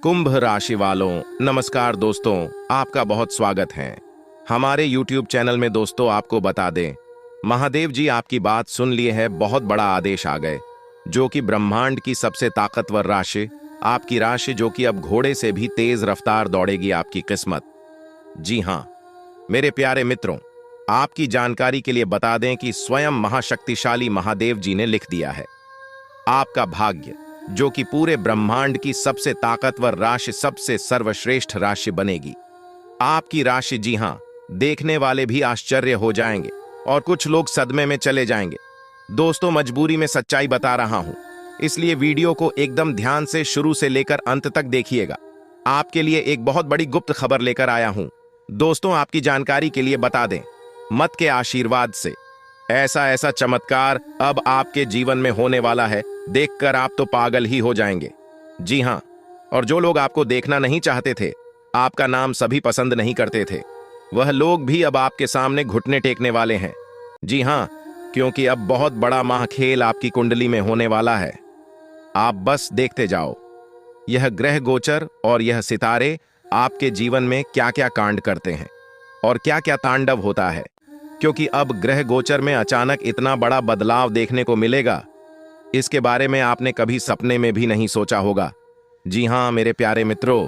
कुंभ राशि वालों, नमस्कार दोस्तों, आपका बहुत स्वागत है हमारे YouTube चैनल में। दोस्तों आपको बता दें, महादेव जी आपकी बात सुन लिए है, बहुत बड़ा आदेश आ गए, जो कि ब्रह्मांड की सबसे ताकतवर राशि, आपकी राशि, जो कि अब घोड़े से भी तेज रफ्तार दौड़ेगी आपकी किस्मत। जी हाँ मेरे प्यारे मित्रों, आपकी जानकारी के लिए बता दें कि स्वयं महाशक्तिशाली महादेव जी ने लिख दिया है, आपका भाग्य, जो कि पूरे ब्रह्मांड की सबसे ताकतवर राशि, सबसे सर्वश्रेष्ठ राशि बनेगी। आपकी राशि, जी हां, देखने वाले भी आश्चर्य हो जाएंगे और कुछ लोग सदमे में चले जाएंगे। दोस्तों मजबूरी में सच्चाई बता रहा हूं, इसलिए वीडियो को एकदम ध्यान से शुरू से लेकर अंत तक देखिएगा। आपके लिए एक बहुत बड़ी गुप्त खबर लेकर आया हूं। दोस्तों आपकी जानकारी के लिए बता दें, मत के आशीर्वाद से ऐसा चमत्कार अब आपके जीवन में होने वाला है, देखकर आप तो पागल ही हो जाएंगे। जी हां, और जो लोग आपको देखना नहीं चाहते थे, आपका नाम सभी पसंद नहीं करते थे, वह लोग भी अब आपके सामने घुटने टेकने वाले हैं। जी हां, क्योंकि अब बहुत बड़ा महाखेल आपकी कुंडली में होने वाला है। आप बस देखते जाओ, यह ग्रह गोचर और यह सितारे आपके जीवन में क्या क्या कांड करते हैं और क्या क्या तांडव होता है, क्योंकि अब ग्रह गोचर में अचानक इतना बड़ा बदलाव देखने को मिलेगा, इसके बारे में आपने कभी सपने में भी नहीं सोचा होगा। जी हां मेरे प्यारे मित्रों,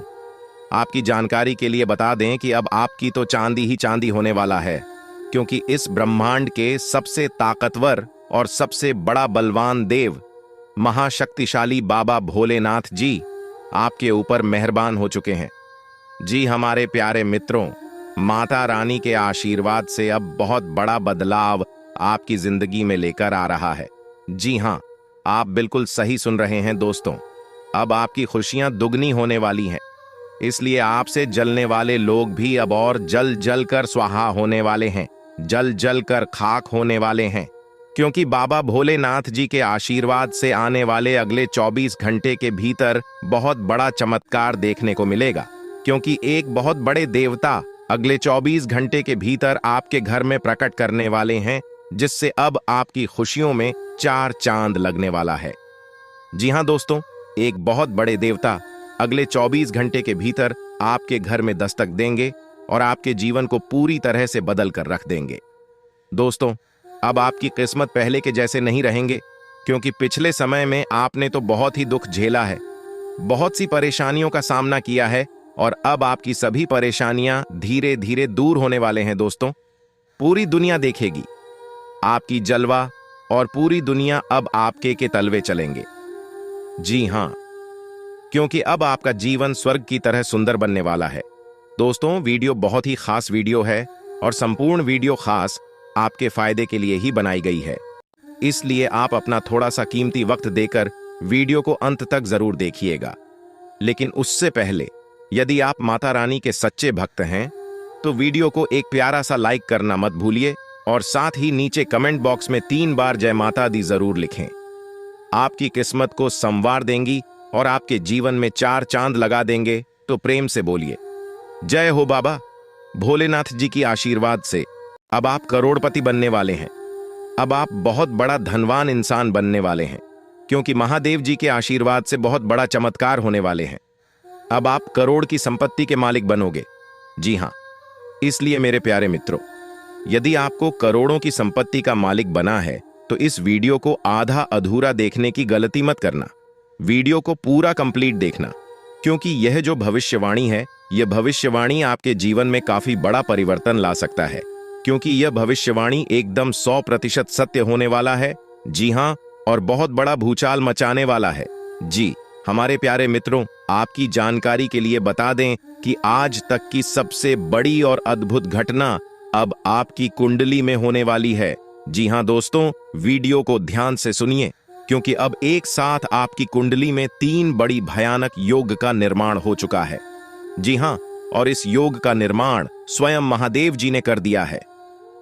आपकी जानकारी के लिए बता दें कि अब आपकी तो चांदी ही चांदी होने वाला है, क्योंकि इस ब्रह्मांड के सबसे ताकतवर और सबसे बड़ा बलवान देव, महाशक्तिशाली बाबा भोलेनाथ जी आपके ऊपर मेहरबान हो चुके हैं। जी हमारे प्यारे मित्रों, माता रानी के आशीर्वाद से अब बहुत बड़ा बदलाव आपकी जिंदगी में लेकर आ रहा है। जी हां, आप बिल्कुल सही सुन रहे हैं दोस्तों, अब आपकी खुशियां दुगनी होने वाली हैं, इसलिए आपसे जलने वाले लोग भी अब और जल जल कर स्वाहा होने वाले हैं, जल जल कर खाक होने वाले हैं, क्योंकि बाबा भोलेनाथ जी के आशीर्वाद से आने वाले अगले 24 घंटे के भीतर बहुत बड़ा चमत्कार देखने को मिलेगा, क्योंकि एक बहुत बड़े देवता अगले 24 घंटे के भीतर आपके घर में प्रकट करने वाले हैं, जिससे अब आपकी खुशियों में 4 चांद लगने वाला है। जी हां दोस्तों, एक बहुत बड़े देवता अगले 24 घंटे के भीतर आपके घर में दस्तक देंगे और आपके जीवन को पूरी तरह से बदल कर रख देंगे। दोस्तों अब आपकी किस्मत पहले के जैसे नहीं रहेंगे, क्योंकि पिछले समय में आपने तो बहुत ही दुख झेला है, बहुत सी परेशानियों का सामना किया है, और अब आपकी सभी परेशानियां धीरे धीरे दूर होने वाले हैं। दोस्तों पूरी दुनिया देखेगी आपकी जलवा, और पूरी दुनिया अब आपके के तलवे चलेंगे। जी हां, क्योंकि अब आपका जीवन स्वर्ग की तरह सुंदर बनने वाला है। दोस्तों वीडियो बहुत ही खास वीडियो है, और संपूर्ण वीडियो खास आपके फायदे के लिए ही बनाई गई है, इसलिए आप अपना थोड़ा सा कीमती वक्त देकर वीडियो को अंत तक जरूर देखिएगा। लेकिन उससे पहले, यदि आप माता रानी के सच्चे भक्त हैं, तो वीडियो को एक प्यारा सा लाइक करना मत भूलिए, और साथ ही नीचे कमेंट बॉक्स में 3 बार जय माता दी जरूर लिखें। आपकी किस्मत को संवार देंगी और आपके जीवन में 4 चांद लगा देंगे, तो प्रेम से बोलिए जय हो बाबा भोलेनाथ जी की आशीर्वाद से अब आप करोड़पति बनने वाले हैं। अब आप बहुत बड़ा धनवान इंसान बनने वाले हैं, क्योंकि महादेव जी के आशीर्वाद से बहुत बड़ा चमत्कार होने वाले हैं। अब आप करोड़ की संपत्ति के मालिक बनोगे। जी हां, इसलिए मेरे प्यारे मित्रों, यदि आपको करोड़ों की संपत्ति का मालिक बना है, तो इस वीडियो को आधा अधूरा देखने की गलती मत करना, वीडियो को पूरा कंप्लीट देखना, क्योंकि यह जो भविष्यवाणी है, यह भविष्यवाणी आपके जीवन में काफी बड़ा परिवर्तन ला सकता है, क्योंकि यह भविष्यवाणी एकदम 100% सत्य होने वाला है। जी हां, और बहुत बड़ा भूचाल मचाने वाला है। जी हमारे प्यारे मित्रों, आपकी जानकारी के लिए बता दें कि आज तक की सबसे बड़ी और अद्भुत घटना अब आपकी कुंडली में होने वाली है। जी हां दोस्तों, वीडियो को ध्यान से सुनिए, क्योंकि अब एक साथ आपकी कुंडली में 3 बड़ी भयानक योग का निर्माण हो चुका है। जी हां, और इस योग का निर्माण स्वयं महादेव जी ने कर दिया है।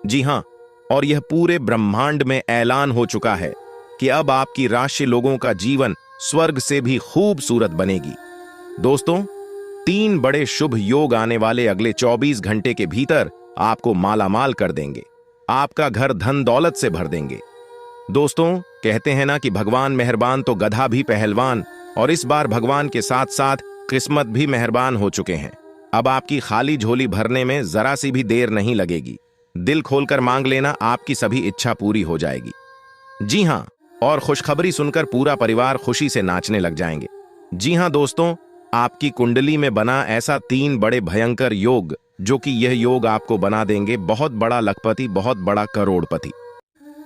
जी हां, और यह पूरे ब्रह्मांड में ऐलान हो चुका है कि अब आपकी राशि लोगों का जीवन स्वर्ग से भी खूबसूरत बनेगी। दोस्तों 3 बड़े शुभ योग आने वाले अगले 24 घंटे के भीतर आपको मालामाल कर देंगे, आपका घर धन दौलत से भर देंगे। दोस्तों कहते हैं ना कि भगवान मेहरबान तो गधा भी पहलवान, और इस बार भगवान के साथ साथ किस्मत भी मेहरबान हो चुके हैं। अब आपकी खाली झोली भरने में जरा सी भी देर नहीं लगेगी। दिल खोलकर मांग लेना, आपकी सभी इच्छा पूरी हो जाएगी। जी हाँ, और खुशखबरी सुनकर पूरा परिवार खुशी से नाचने लग जाएंगे। जी हाँ दोस्तों, आपकी कुंडली में बना ऐसा 3 बड़े भयंकर योग, जो कि यह योग आपको बना देंगे बहुत बड़ा लखपति, बहुत बड़ा करोड़पति।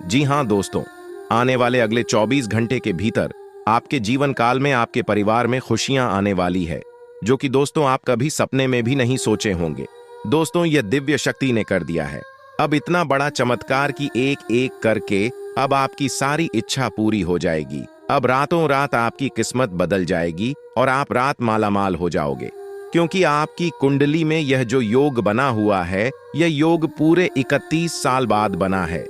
जी हाँ दोस्तों, आने वाले अगले 24 घंटे के भीतर आपके जीवन काल में आपके परिवार में खुशियां आने वाली है, जो कि दोस्तों आप कभी सपने में भी नहीं सोचे होंगे। दोस्तों, यह दिव्य शक्ति ने कर दिया है। अब इतना बड़ा चमत्कार कि एक एक करके अब आपकी सारी इच्छा पूरी हो जाएगी। अब रातों रात आपकी किस्मत बदल जाएगी और आप रात मालामाल हो जाओगे, क्योंकि आपकी कुंडली में यह जो योग बना हुआ है, यह योग पूरे 31 साल बाद बना है।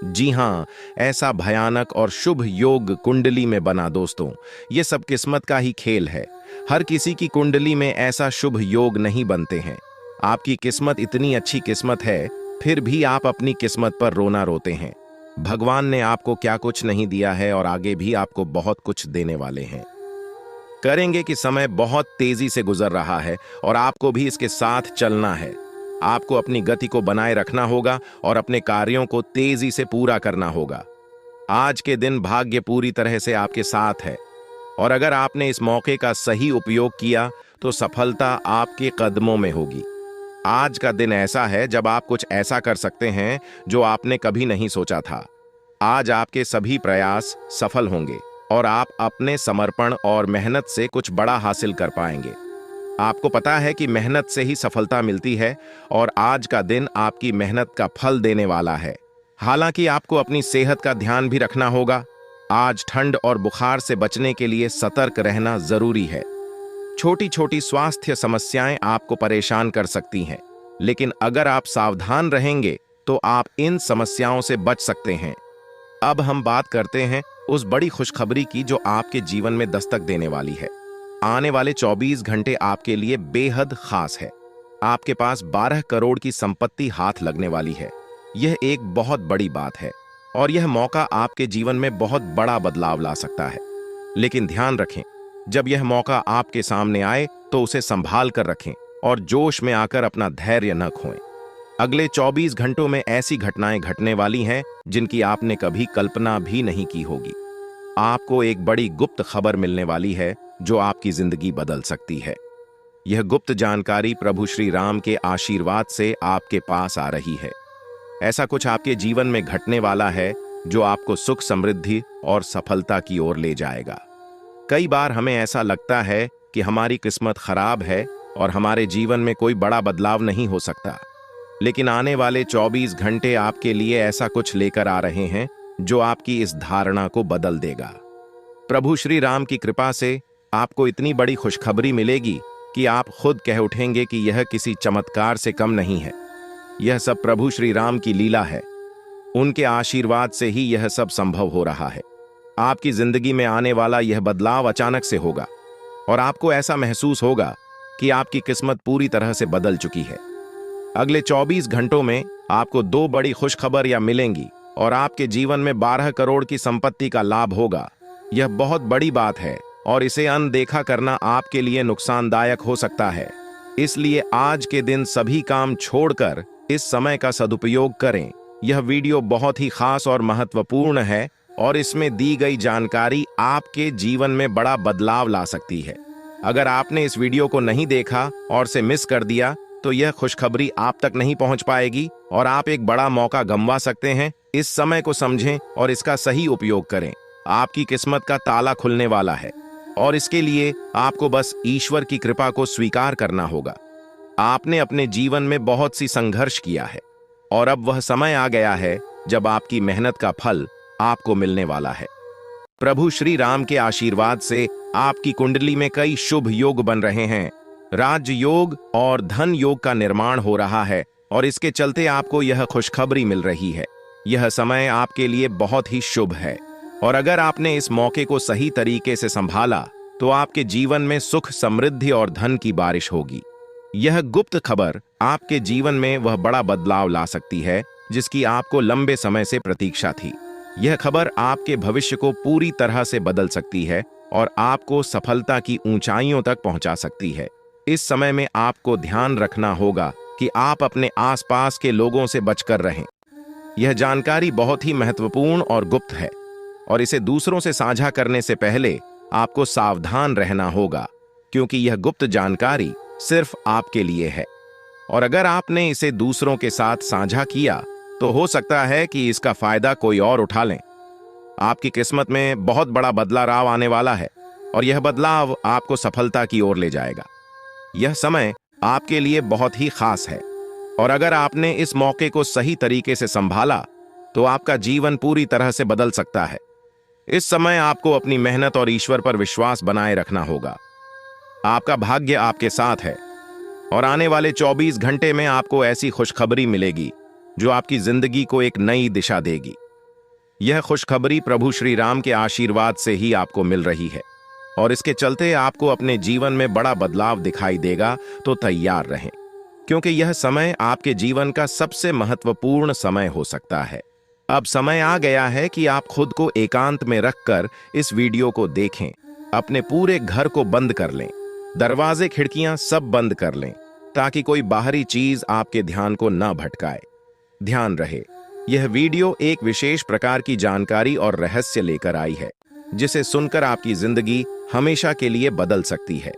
जी हाँ, ऐसा भयानक और शुभ योग कुंडली में बना। दोस्तों, ये सब किस्मत का ही खेल है। हर किसी की कुंडली में ऐसा शुभ योग नहीं बनते हैं। आपकी किस्मत इतनी अच्छी किस्मत है, फिर भी आप अपनी किस्मत पर रोना रोते हैं। भगवान ने आपको क्या कुछ नहीं दिया है और आगे भी आपको बहुत कुछ देने वाले हैं। करेंगे कि समय बहुत तेजी से गुजर रहा है और आपको भी इसके साथ चलना है। आपको अपनी गति को बनाए रखना होगा और अपने कार्यों को तेजी से पूरा करना होगा। आज के दिन भाग्य पूरी तरह से आपके साथ है और अगर आपने इस मौके का सही उपयोग किया तो सफलता आपके कदमों में होगी। आज का दिन ऐसा है जब आप कुछ ऐसा कर सकते हैं जो आपने कभी नहीं सोचा था। आज आपके सभी प्रयास सफल होंगे और आप अपने समर्पण और मेहनत से कुछ बड़ा हासिल कर पाएंगे। आपको पता है कि मेहनत से ही सफलता मिलती है और आज का दिन आपकी मेहनत का फल देने वाला है। हालांकि आपको अपनी सेहत का ध्यान भी रखना होगा। आज ठंड और बुखार से बचने के लिए सतर्क रहना जरूरी है। छोटी छोटी स्वास्थ्य समस्याएं आपको परेशान कर सकती हैं, लेकिन अगर आप सावधान रहेंगे तो आप इन समस्याओं से बच सकते हैं। अब हम बात करते हैं उस बड़ी खुशखबरी की जो आपके जीवन में दस्तक देने वाली है। आने वाले 24 घंटे आपके लिए बेहद खास है। आपके पास 12 करोड़ की संपत्ति हाथ लगने वाली है। यह एक बहुत बड़ी बात है और यह मौका आपके जीवन में बहुत बड़ा बदलाव ला सकता है। लेकिन ध्यान रखें, जब यह मौका आपके सामने आए तो उसे संभाल कर रखें और जोश में आकर अपना धैर्य न खोएं। अगले 24 घंटों में ऐसी घटनाएं घटने वाली हैं जिनकी आपने कभी कल्पना भी नहीं की होगी। आपको एक बड़ी गुप्त खबर मिलने वाली है जो आपकी जिंदगी बदल सकती है। यह गुप्त जानकारी प्रभु श्री राम के आशीर्वाद से आपके पास आ रही है। ऐसा कुछ आपके जीवन में घटने वाला है जो आपको सुख, समृद्धि और सफलता की ओर ले जाएगा। कई बार हमें ऐसा लगता है कि हमारी किस्मत खराब है और हमारे जीवन में कोई बड़ा बदलाव नहीं हो सकता, लेकिन आने वाले 24 घंटे आपके लिए ऐसा कुछ लेकर आ रहे हैं जो आपकी इस धारणा को बदल देगा। प्रभु श्री राम की कृपा से आपको इतनी बड़ी खुशखबरी मिलेगी कि आप खुद कह उठेंगे कि यह किसी चमत्कार से कम नहीं है। यह सब प्रभु श्री राम की लीला है। उनके आशीर्वाद से ही यह सब संभव हो रहा है। आपकी जिंदगी में आने वाला यह बदलाव अचानक से होगा और आपको ऐसा महसूस होगा कि आपकी किस्मत पूरी तरह से बदल चुकी है। अगले 24 घंटों में आपको 2 बड़ी खुशखबरियां मिलेंगी और आपके जीवन में 12 करोड़ की संपत्ति का लाभ होगा। यह बहुत बड़ी बात है और इसे अनदेखा करना आपके लिए नुकसानदायक हो सकता है। इसलिए आज के दिन सभी काम छोड़कर इस समय का सदुपयोग करें। यह वीडियो बहुत ही खास और महत्वपूर्ण है और इसमें दी गई जानकारी आपके जीवन में बड़ा बदलाव ला सकती है। अगर आपने इस वीडियो को नहीं देखा और से मिस कर दिया तो यह खुशखबरी आप तक नहीं पहुंच पाएगी और आप एक बड़ा मौका गंवा सकते हैं। इस समय को समझें और इसका सही उपयोग करें। आपकी किस्मत का ताला खुलने वाला है और इसके लिए आपको बस ईश्वर की कृपा को स्वीकार करना होगा। आपने अपने जीवन में बहुत सी संघर्ष किया है और अब वह समय आ गया है जब आपकी मेहनत का फल आपको मिलने वाला है। प्रभु श्री राम के आशीर्वाद से आपकी कुंडली में कई शुभ योग बन रहे हैं। राज योग और धन योग का निर्माण हो रहा है और इसके चलते आपको यह खुशखबरी मिल रही है। यह समय आपके लिए बहुत ही शुभ है और अगर आपने इस मौके को सही तरीके से संभाला तो आपके जीवन में सुख, समृद्धि और धन की बारिश होगी। यह गुप्त खबर आपके जीवन में वह बड़ा बदलाव ला सकती है जिसकी आपको लंबे समय से प्रतीक्षा थी। यह खबर आपके भविष्य को पूरी तरह से बदल सकती है और आपको सफलता की ऊंचाइयों तक पहुंचा सकती है। इस समय में आपको ध्यान रखना होगा कि आप अपने आसपास के लोगों से बचकर रहें। यह जानकारी बहुत ही महत्वपूर्ण और गुप्त है और इसे दूसरों से साझा करने से पहले आपको सावधान रहना होगा, क्योंकि यह गुप्त जानकारी सिर्फ आपके लिए है और अगर आपने इसे दूसरों के साथ साझा किया तो हो सकता है कि इसका फायदा कोई और उठा लें। आपकी किस्मत में बहुत बड़ा बदलाव आने वाला है और यह बदलाव आपको सफलता की ओर ले जाएगा। यह समय आपके लिए बहुत ही खास है और अगर आपने इस मौके को सही तरीके से संभाला तो आपका जीवन पूरी तरह से बदल सकता है। इस समय आपको अपनी मेहनत और ईश्वर पर विश्वास बनाए रखना होगा। आपका भाग्य आपके साथ है और आने वाले 24 घंटे में आपको ऐसी खुशखबरी मिलेगी जो आपकी जिंदगी को एक नई दिशा देगी। यह खुशखबरी प्रभु श्री राम के आशीर्वाद से ही आपको मिल रही है और इसके चलते आपको अपने जीवन में बड़ा बदलाव दिखाई देगा। तो तैयार रहें, क्योंकि यह समय आपके जीवन का सबसे महत्वपूर्ण समय हो सकता है। अब समय आ गया है कि आप खुद को एकांत में रखकर इस वीडियो को देखें। अपने पूरे घर को बंद कर लें, दरवाजे खिड़कियां सब बंद कर लें ताकि कोई बाहरी चीज आपके ध्यान को न भटकाए। ध्यान रहे, यह वीडियो एक विशेष प्रकार की जानकारी और रहस्य लेकर आई है जिसे सुनकर आपकी जिंदगी हमेशा के लिए बदल सकती है।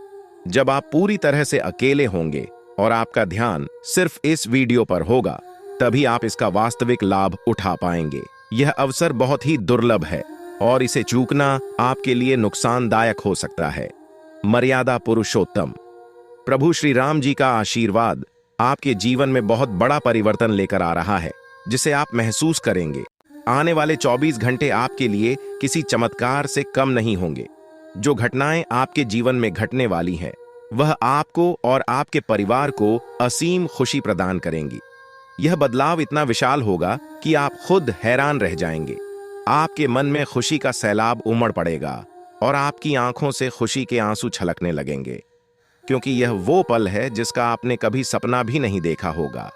जब आप पूरी तरह से अकेले होंगे और आपका ध्यान सिर्फ इस वीडियो पर होगा, तभी आप इसका वास्तविक लाभ उठा पाएंगे। यह अवसर बहुत ही दुर्लभ है और इसे चूकना आपके लिए नुकसानदायक हो सकता है। मर्यादा पुरुषोत्तम प्रभु श्री राम जी का आशीर्वाद आपके जीवन में बहुत बड़ा परिवर्तन लेकर आ रहा है, जिसे आप महसूस करेंगे। आने वाले 24 घंटे आपके लिए किसी चमत्कार से कम नहीं होंगे। जो घटनाएं आपके जीवन में घटने वाली हैं, वह आपको और आपके परिवार को असीम खुशी प्रदान करेंगी। यह बदलाव इतना विशाल होगा कि आप खुद हैरान रह जाएंगे। आपके मन में खुशी का सैलाब उमड़ पड़ेगा और आपकी आंखों से खुशी के आंसू छलकने लगेंगे, क्योंकि यह वो पल है जिसका आपने कभी सपना भी नहीं देखा होगा।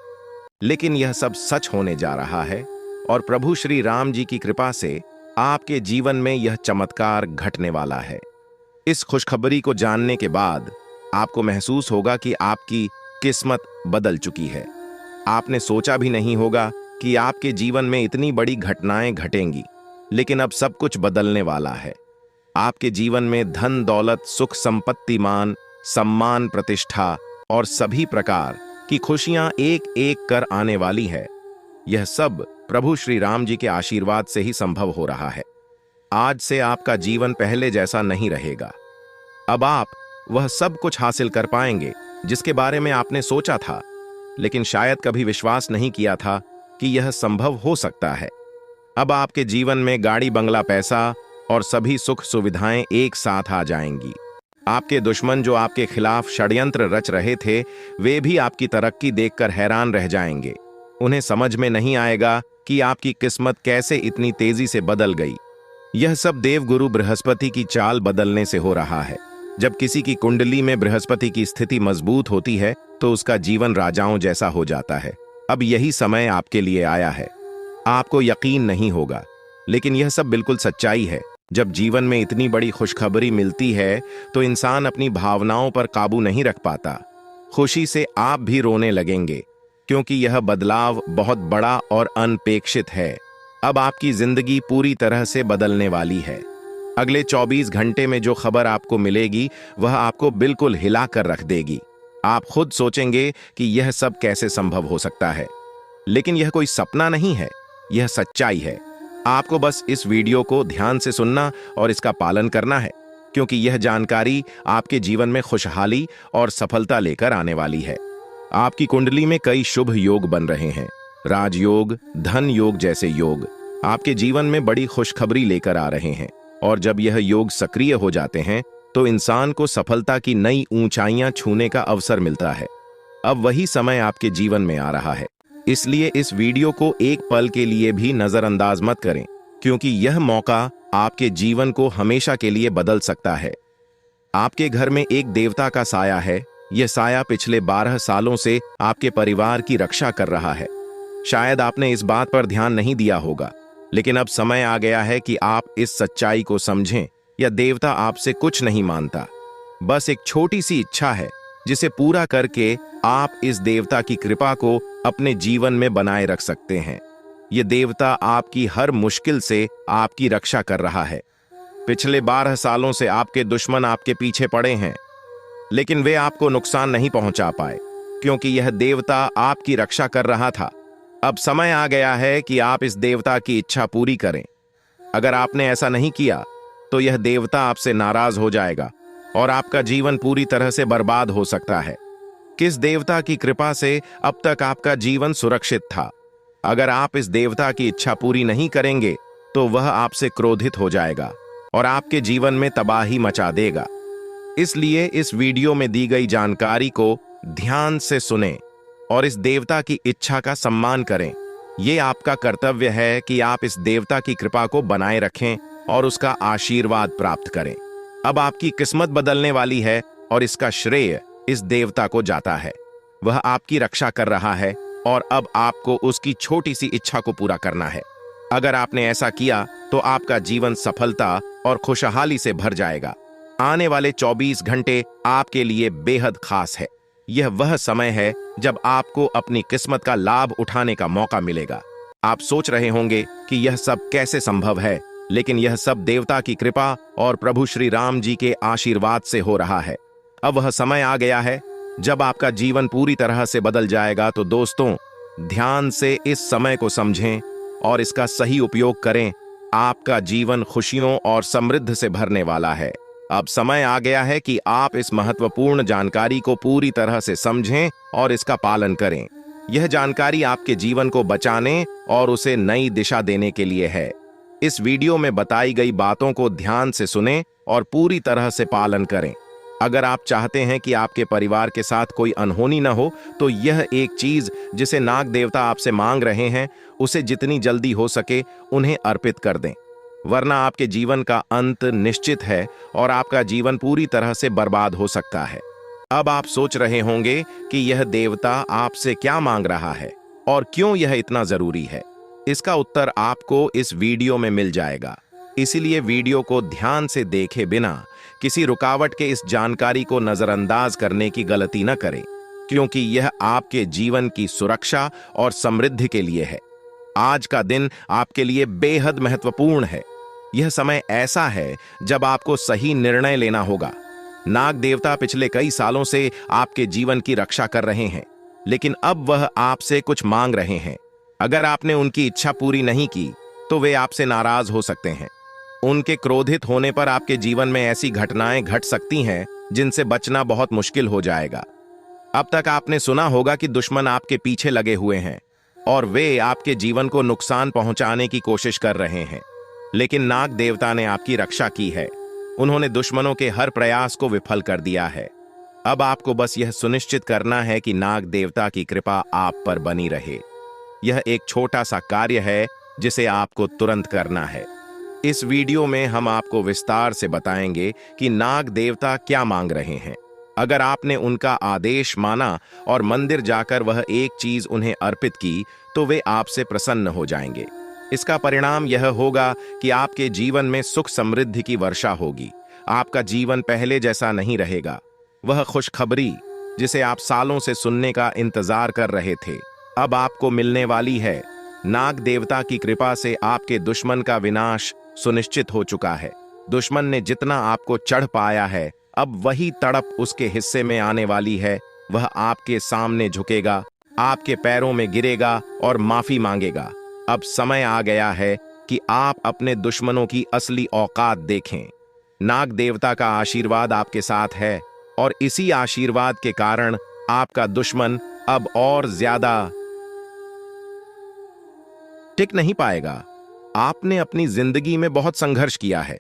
लेकिन यह सब सच होने जा रहा है और प्रभु श्री राम जी की कृपा से आपके जीवन में यह चमत्कार घटने वाला है। इस खुशखबरी को जानने के बाद आपको महसूस होगा कि आपकी किस्मत बदल चुकी है। आपने सोचा भी नहीं होगा कि आपके जीवन में इतनी बड़ी घटनाएं घटेंगी, लेकिन अब सब कुछ बदलने वाला है। आपके जीवन में धन दौलत, सुख संपत्ति, मान सम्मान, प्रतिष्ठा और सभी प्रकार की खुशियां एक एक कर आने वाली है। यह सब प्रभु श्री राम जी के आशीर्वाद से ही संभव हो रहा है। आज से आपका जीवन पहले जैसा नहीं रहेगा। अब आप वह सब कुछ हासिल कर पाएंगे जिसके बारे में आपने सोचा था, लेकिन शायद कभी विश्वास नहीं किया था कि यह संभव हो सकता है। अब आपके जीवन में गाड़ी, बंगला, पैसा और सभी सुख सुविधाएं एक साथ आ जाएंगी। आपके दुश्मन जो आपके खिलाफ षड्यंत्र रच रहे थे, वे भी आपकी तरक्की देखकर हैरान रह जाएंगे। उन्हें समझ में नहीं आएगा कि आपकी किस्मत कैसे इतनी तेजी से बदल गई। यह सब देवगुरु बृहस्पति की चाल बदलने से हो रहा है। जब किसी की कुंडली में बृहस्पति की स्थिति मजबूत होती है तो उसका जीवन राजाओं जैसा हो जाता है। अब यही समय आपके लिए आया है। आपको यकीन नहीं होगा, लेकिन यह सब बिल्कुल सच्चाई है। जब जीवन में इतनी बड़ी खुशखबरी मिलती है तो इंसान अपनी भावनाओं पर काबू नहीं रख पाता। खुशी से आप भी रोने लगेंगे, क्योंकि यह बदलाव बहुत बड़ा और अनपेक्षित है। अब आपकी जिंदगी पूरी तरह से बदलने वाली है। अगले 24 घंटे में जो खबर आपको मिलेगी वह आपको बिल्कुल हिला कर रख देगी। आप खुद सोचेंगे कि यह सब कैसे संभव हो सकता है, लेकिन यह कोई सपना नहीं है, यह सच्चाई है। आपको बस इस वीडियो को ध्यान से सुनना और इसका पालन करना है, क्योंकि यह जानकारी आपके जीवन में खुशहाली और सफलता लेकर आने वाली है। आपकी कुंडली में कई शुभ योग बन रहे हैं। राजयोग, धन योग जैसे योग आपके जीवन में बड़ी खुशखबरी लेकर आ रहे हैं, और जब यह योग सक्रिय हो जाते हैं तो इंसान को सफलता की नई ऊंचाइयां छूने का अवसर मिलता है। अब वही समय आपके जीवन में आ रहा है, इसलिए इस वीडियो को एक पल के लिए भी नजरअंदाज मत करें, क्योंकि यह मौका आपके जीवन को हमेशा के लिए बदल सकता है। आपके घर में एक देवता का साया है। यह साया पिछले 12 सालों से आपके परिवार की रक्षा कर रहा है। शायद आपने इस बात पर ध्यान नहीं दिया होगा, लेकिन अब समय आ गया है कि आप इस सच्चाई को समझें यह देवता आपसे कुछ नहीं मानता, बस एक छोटी सी इच्छा है जिसे पूरा करके आप इस देवता की कृपा को अपने जीवन में बनाए रख सकते हैं। यह देवता आपकी हर मुश्किल से आपकी रक्षा कर रहा है। पिछले 12 सालों से आपके दुश्मन आपके पीछे पड़े हैं, लेकिन वे आपको नुकसान नहीं पहुंचा पाए क्योंकि यह देवता आपकी रक्षा कर रहा था। अब समय आ गया है कि आप इस देवता की इच्छा पूरी करें। अगर आपने ऐसा नहीं किया तो यह देवता आपसे नाराज हो जाएगा और आपका जीवन पूरी तरह से बर्बाद हो सकता है। किस देवता की कृपा से अब तक आपका जीवन सुरक्षित था? अगर आप इस देवता की इच्छा पूरी नहीं करेंगे तो वह आपसे क्रोधित हो जाएगा और आपके जीवन में तबाही मचा देगा। इसलिए इस वीडियो में दी गई जानकारी को ध्यान से सुनें और इस देवता की इच्छा का सम्मान करें। यह आपका कर्तव्य है कि आप इस देवता की कृपा को बनाए रखें और उसका आशीर्वाद प्राप्त करें। अब आपकी किस्मत बदलने वाली है और इसका श्रेय इस देवता को जाता है। वह आपकी रक्षा कर रहा है और अब आपको उसकी छोटी सी इच्छा को पूरा करना है। अगर आपने ऐसा किया तो आपका जीवन सफलता और खुशहाली से भर जाएगा। आने वाले 24 घंटे आपके लिए बेहद खास है। यह वह समय है जब आपको अपनी किस्मत का लाभ उठाने का मौका मिलेगा। आप सोच रहे होंगे कि यह सब कैसे संभव है, लेकिन यह सब देवता की कृपा और प्रभु श्री राम जी के आशीर्वाद से हो रहा है। अब वह समय आ गया है जब आपका जीवन पूरी तरह से बदल जाएगा। तो दोस्तों, ध्यान से इस समय को समझें और इसका सही उपयोग करें। आपका जीवन खुशियों और समृद्धि से भरने वाला है। अब समय आ गया है कि आप इस महत्वपूर्ण जानकारी को पूरी तरह से समझें और इसका पालन करें। यह जानकारी आपके जीवन को बचाने और उसे नई दिशा देने के लिए है। इस वीडियो में बताई गई बातों को ध्यान से सुनें और पूरी तरह से पालन करें। अगर आप चाहते हैं कि आपके परिवार के साथ कोई अनहोनी न हो, तो यह एक चीज जिसे नाग देवता आपसे मांग रहे हैं, उसे जितनी जल्दी हो सके उन्हें अर्पित कर दें, वरना आपके जीवन का अंत निश्चित है और आपका जीवन पूरी तरह से बर्बाद हो सकता है। अब आप सोच रहे होंगे कि यह देवता आपसे क्या मांग रहा है और क्यों यह इतना जरूरी है। इसका उत्तर आपको इस वीडियो में मिल जाएगा, इसीलिए वीडियो को ध्यान से देखे बिना किसी रुकावट के इस जानकारी को नजरअंदाज करने की गलती न करें, क्योंकि यह आपके जीवन की सुरक्षा और समृद्धि के लिए है। आज का दिन आपके लिए बेहद महत्वपूर्ण है। यह समय ऐसा है जब आपको सही निर्णय लेना होगा। नाग देवता पिछले कई सालों से आपके जीवन की रक्षा कर रहे हैं, लेकिन अब वह आपसे कुछ मांग रहे हैं। अगर आपने उनकी इच्छा पूरी नहीं की तो वे आपसे नाराज हो सकते हैं। उनके क्रोधित होने पर आपके जीवन में ऐसी घटनाएं घट सकती हैं जिनसे बचना बहुत मुश्किल हो जाएगा। अब तक आपने सुना होगा कि दुश्मन आपके पीछे लगे हुए हैं और वे आपके जीवन को नुकसान पहुंचाने की कोशिश कर रहे हैं, लेकिन नाग देवता ने आपकी रक्षा की है। उन्होंने दुश्मनों के हर प्रयास को विफल कर दिया है। अब आपको बस यह सुनिश्चित करना है कि नाग देवता की कृपा आप पर बनी रहे। यह एक छोटा सा कार्य है जिसे आपको तुरंत करना है। इस वीडियो में हम आपको विस्तार से बताएंगे कि नाग देवता क्या मांग रहे हैं। अगर आपने उनका आदेश माना और मंदिर जाकर वह एक चीज उन्हें अर्पित की तो वे आपसे प्रसन्न हो जाएंगे। इसका परिणाम यह होगा कि आपके जीवन में सुख समृद्धि की वर्षा होगी। आपका जीवन पहले जैसा नहीं रहेगा। वह खुशखबरी जिसे आप सालों से सुनने का इंतजार कर रहे थे, अब आपको मिलने वाली है। नाग देवता की कृपा से आपके दुश्मन का विनाश सुनिश्चित हो चुका है। दुश्मन ने जितना आपको चढ़ पाया है, अब वही तड़प उसके हिस्से में आने वाली है। वह आपके सामने झुकेगा, आपके पैरों में गिरेगा और माफी मांगेगा। अब समय आ गया है कि आप अपने दुश्मनों की असली औकात देखें। नाग देवता का आशीर्वाद आपके साथ है और इसी आशीर्वाद के कारण आपका दुश्मन अब और ज्यादा टिक नहीं पाएगा। आपने अपनी जिंदगी में बहुत संघर्ष किया है।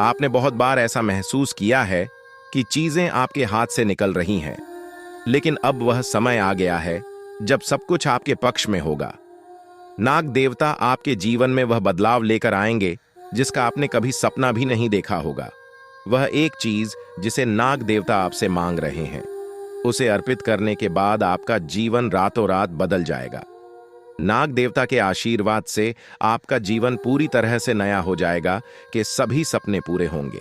आपने बहुत बार ऐसा महसूस किया है कि चीजें आपके हाथ से निकल रही हैं, लेकिन अब वह समय आ गया है जब सब कुछ आपके पक्ष में होगा। नाग देवता आपके जीवन में वह बदलाव लेकर आएंगे जिसका आपने कभी सपना भी नहीं देखा होगा। वह एक चीज जिसे नाग देवता आपसे मांग रहे हैं, उसे अर्पित करने के बाद आपका जीवन रातों रात बदल जाएगा। नाग देवता के आशीर्वाद से आपका जीवन पूरी तरह से नया हो जाएगा कि सभी सपने पूरे होंगे।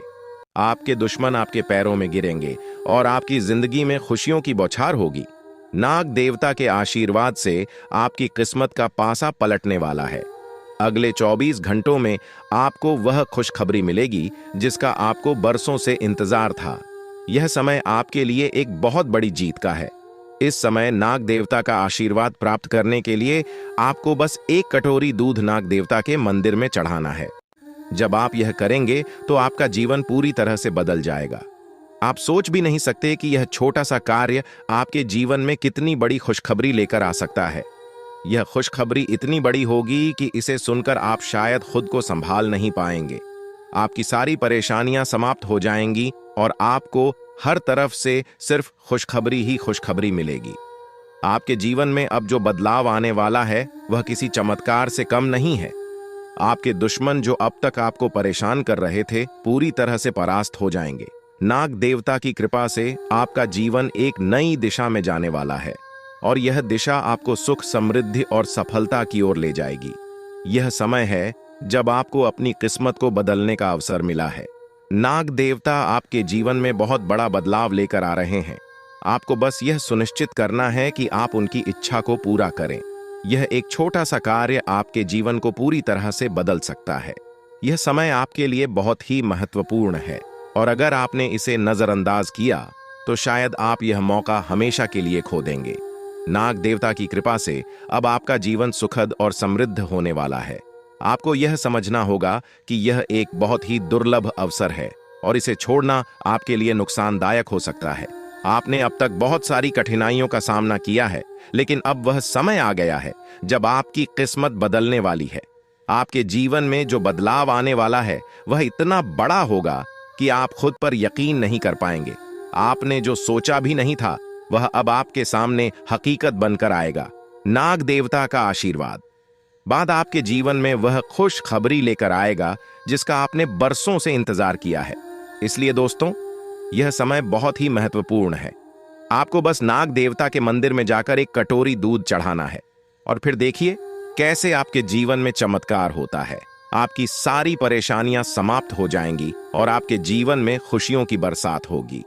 आपके दुश्मन आपके पैरों में गिरेंगे और आपकी जिंदगी में खुशियों की बौछार होगी। नाग देवता के आशीर्वाद से आपकी किस्मत का पासा पलटने वाला है। अगले 24 घंटों में आपको वह खुशखबरी मिलेगी जिसका आपको बरसों से इंतजार था। यह समय आपके लिए एक बहुत बड़ी जीत का है। इस समय नाग देवता का आशीर्वाद प्राप्त करने के लिए आपको बस एक कटोरी दूध नाग देवता के मंदिर में चढ़ाना है। जब आप यह करेंगे तो आपका जीवन पूरी तरह से बदल जाएगा। आप सोच भी नहीं सकते कि यह छोटा सा कार्य आपके जीवन में कितनी बड़ी खुशखबरी लेकर आ सकता है। यह खुशखबरी इतनी बड़ी होगी कि इसे सुनकर आप शायद खुद को संभाल नहीं पाएंगे। आपकी सारी परेशानियां समाप्त हो जाएंगी और आपको हर तरफ से सिर्फ खुशखबरी ही खुशखबरी मिलेगी। आपके जीवन में अब जो बदलाव आने वाला है वह किसी चमत्कार से कम नहीं है। आपके दुश्मन जो अब तक आपको परेशान कर रहे थे पूरी तरह से परास्त हो जाएंगे। नाग देवता की कृपा से आपका जीवन एक नई दिशा में जाने वाला है और यह दिशा आपको सुख, समृद्धि और सफलता की ओर ले जाएगी। यह समय है जब आपको अपनी किस्मत को बदलने का अवसर मिला है। नाग देवता आपके जीवन में बहुत बड़ा बदलाव लेकर आ रहे हैं। आपको बस यह सुनिश्चित करना है कि आप उनकी इच्छा को पूरा करें। यह एक छोटा सा कार्य आपके जीवन को पूरी तरह से बदल सकता है। यह समय आपके लिए बहुत ही महत्वपूर्ण है और अगर आपने इसे नजरअंदाज किया तो शायद आप यह मौका हमेशा के लिए खो देंगे। नाग देवता की कृपा से अब आपका जीवन सुखद और समृद्ध होने वाला है। आपको यह समझना होगा कि यह एक बहुत ही दुर्लभ अवसर है और इसे छोड़ना आपके लिए नुकसानदायक हो सकता है। आपने अब तक बहुत सारी कठिनाइयों का सामना किया है, लेकिन अब वह समय आ गया है जब आपकी किस्मत बदलने वाली है। आपके जीवन में जो बदलाव आने वाला है वह इतना बड़ा होगा कि आप खुद पर यकीन नहीं कर पाएंगे। आपने जो सोचा भी नहीं था वह अब आपके सामने हकीकत बनकर आएगा। नाग देवता का आशीर्वाद बाद आपके जीवन में वह खुश खबरी लेकर आएगा जिसका आपने बरसों से इंतजार किया है। इसलिए दोस्तों, यह समय बहुत ही महत्वपूर्ण है। आपको बस नाग देवता के मंदिर में जाकर एक कटोरी दूध चढ़ाना है और फिर देखिए कैसे आपके जीवन में चमत्कार होता है। आपकी सारी परेशानियां समाप्त हो जाएंगी और आपके जीवन में खुशियों की बरसात होगी।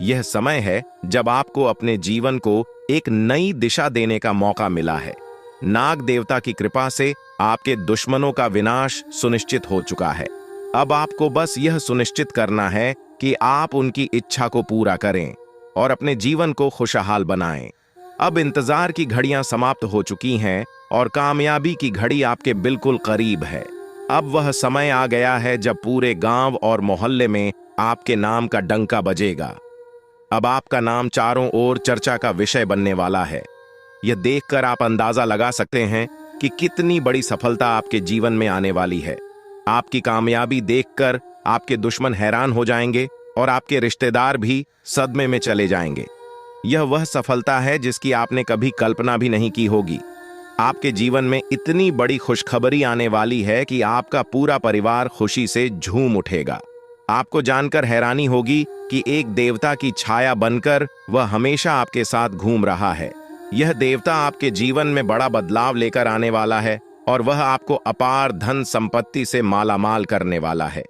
यह समय है जब आपको अपने जीवन को एक नई दिशा देने का मौका मिला है। नाग देवता की कृपा से आपके दुश्मनों का विनाश सुनिश्चित हो चुका है। अब आपको बस यह सुनिश्चित करना है कि आप उनकी इच्छा को पूरा करें और अपने जीवन को खुशहाल बनाएं। अब इंतजार की घड़ियां समाप्त हो चुकी हैं और कामयाबी की घड़ी आपके बिल्कुल करीब है। अब वह समय आ गया है जब पूरे गांव और मोहल्ले में आपके नाम का डंका बजेगा। अब आपका नाम चारों ओर चर्चा का विषय बनने वाला है। यह देखकर आप अंदाजा लगा सकते हैं कि कितनी बड़ी सफलता आपके जीवन में आने वाली है। आपकी कामयाबी देखकर आपके दुश्मन हैरान हो जाएंगे और आपके रिश्तेदार भी सदमे में चले जाएंगे। यह वह सफलता है जिसकी आपने कभी कल्पना भी नहीं की होगी। आपके जीवन में इतनी बड़ी खुशखबरी आने वाली है कि आपका पूरा परिवार खुशी से झूम उठेगा। आपको जानकर हैरानी होगी कि एक देवता की छाया बनकर वह हमेशा आपके साथ घूम रहा है। यह देवता आपके जीवन में बड़ा बदलाव लेकर आने वाला है और वह आपको अपार धन संपत्ति से मालामाल करने वाला है।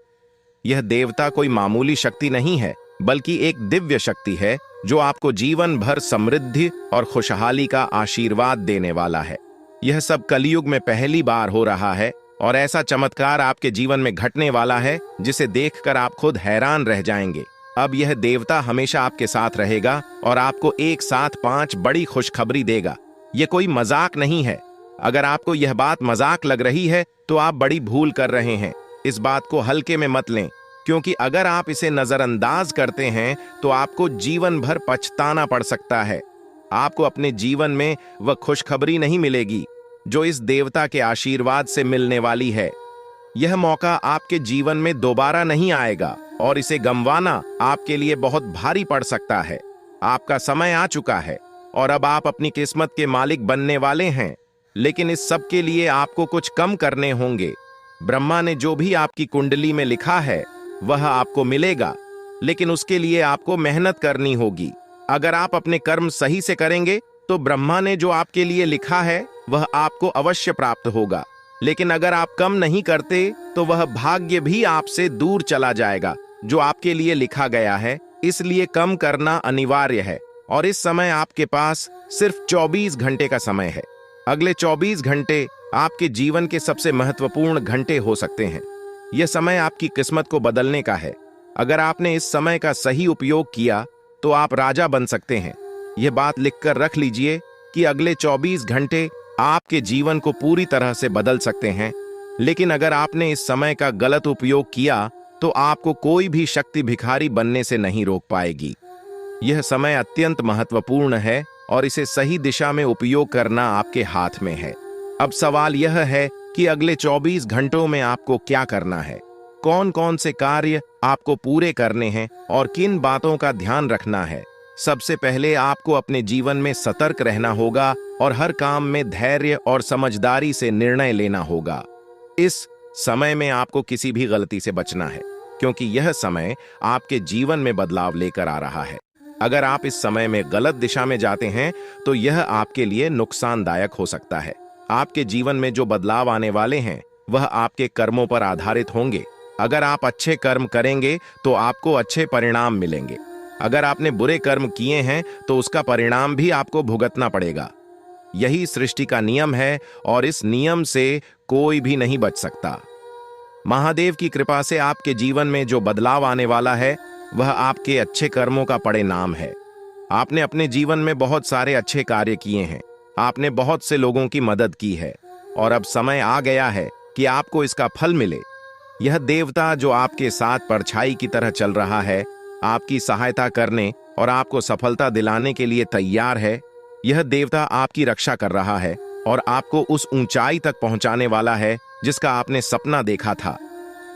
यह देवता कोई मामूली शक्ति नहीं है, बल्कि एक दिव्य शक्ति है जो आपको जीवन भर समृद्धि और खुशहाली का आशीर्वाद देने वाला है। यह सब कलयुग में पहली बार हो रहा है और ऐसा चमत्कार आपके जीवन में घटने वाला है जिसे देखकर आप खुद हैरान रह जाएंगे। अब यह देवता हमेशा आपके साथ रहेगा और आपको एक साथ 5 बड़ी खुशखबरी देगा। यह कोई मजाक नहीं है। अगर आपको यह बात मजाक लग रही है तो आप बड़ी भूल कर रहे हैं। इस बात को हल्के में मत लें, क्योंकि अगर आप इसे नजरअंदाज करते हैं तो आपको जीवन भर पछताना पड़ सकता है। आपको अपने जीवन में वह खुशखबरी नहीं मिलेगी जो इस देवता के आशीर्वाद से मिलने वाली है। यह मौका आपके जीवन में दोबारा नहीं आएगा और इसे गंवाना आपके लिए बहुत भारी पड़ सकता है। आपका समय आ चुका है और अब आप अपनी किस्मत के मालिक बनने वाले हैं, लेकिन इस सब के लिए आपको कुछ कम करने होंगे। ब्रह्मा ने जो भी आपकी कुंडली में लिखा है वह आपको मिलेगा, लेकिन उसके लिए आपको मेहनत करनी होगी। अगर आप अपने कर्म सही से करेंगे तो ब्रह्मा ने जो आपके लिए लिखा है वह आपको अवश्य प्राप्त होगा। लेकिन अगर आप कम नहीं करते तो वह भाग्य भी आपसे दूर चला जाएगा जो आपके लिए लिखा गया है। इसलिए कम करना अनिवार्य है। और इस समय आपके पास सिर्फ 24 घंटे का समय है। अगले 24 घंटे आपके जीवन के सबसे महत्वपूर्ण घंटे हो सकते हैं। यह समय आपकी किस्मत को बदलने का है। अगर आपने इस समय का सही उपयोग किया तो आप राजा बन सकते हैं। यह बात लिखकर रख लीजिए कि अगले 24 घंटे आपके जीवन को पूरी तरह से बदल सकते हैं। लेकिन अगर आपने इस समय का गलत उपयोग किया तो आपको कोई भी शक्ति भिखारी बनने से नहीं रोक पाएगी। यह समय अत्यंत महत्वपूर्ण है और इसे सही दिशा में उपयोग करना आपके हाथ में है। अब सवाल यह है कि अगले 24 घंटों में आपको क्या करना है, कौन कौन से कार्य आपको पूरे करने हैं और किन बातों का ध्यान रखना है। सबसे पहले आपको अपने जीवन में सतर्क रहना होगा और हर काम में धैर्य और समझदारी से निर्णय लेना होगा। इस समय में आपको किसी भी गलती से बचना है, क्योंकि यह समय आपके जीवन में बदलाव लेकर आ रहा है। अगर आप इस समय में गलत दिशा में जाते हैं तो यह आपके लिए नुकसानदायक हो सकता है। आपके जीवन में जो बदलाव आने वाले हैं वह आपके कर्मों पर आधारित होंगे। अगर आप अच्छे कर्म करेंगे तो आपको अच्छे परिणाम मिलेंगे। अगर आपने बुरे कर्म किए हैं तो उसका परिणाम भी आपको भुगतना पड़ेगा। यही सृष्टि का नियम है और इस नियम से कोई भी नहीं बच सकता। महादेव की कृपा से आपके जीवन में जो बदलाव आने वाला है वह आपके अच्छे कर्मों का परिणाम है। आपने अपने जीवन में बहुत सारे अच्छे कार्य किए हैं, आपने बहुत से लोगों की मदद की है और अब समय आ गया है कि आपको इसका फल मिले। यह देवता जो आपके साथ परछाई की तरह चल रहा है, आपकी सहायता करने और आपको सफलता दिलाने के लिए तैयार है। यह देवता आपकी रक्षा कर रहा है और आपको उस ऊंचाई तक पहुंचाने वाला है जिसका आपने सपना देखा था।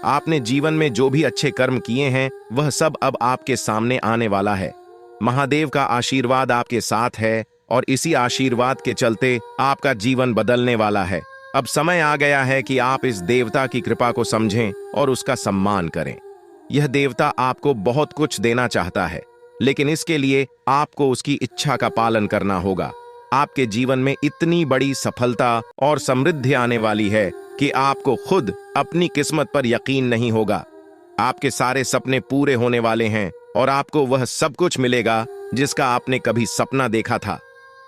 आपने जीवन में जो भी अच्छे कर्म किए हैं वह सब अब आपके सामने आने वाला है। महादेव का आशीर्वाद आपके साथ है और इसी आशीर्वाद के चलते आपका जीवन बदलने वाला है। अब समय आ गया है कि आप इस देवता की कृपा को समझें और उसका सम्मान करें। यह देवता आपको बहुत कुछ देना चाहता है, लेकिन इसके लिए आपको उसकी इच्छा का पालन करना होगा। आपके जीवन में इतनी बड़ी सफलता और समृद्धि आने वाली है कि आपको खुद अपनी किस्मत पर यकीन नहीं होगा। आपके सारे सपने पूरे होने वाले हैं और आपको वह सब कुछ मिलेगा जिसका आपने कभी सपना देखा था।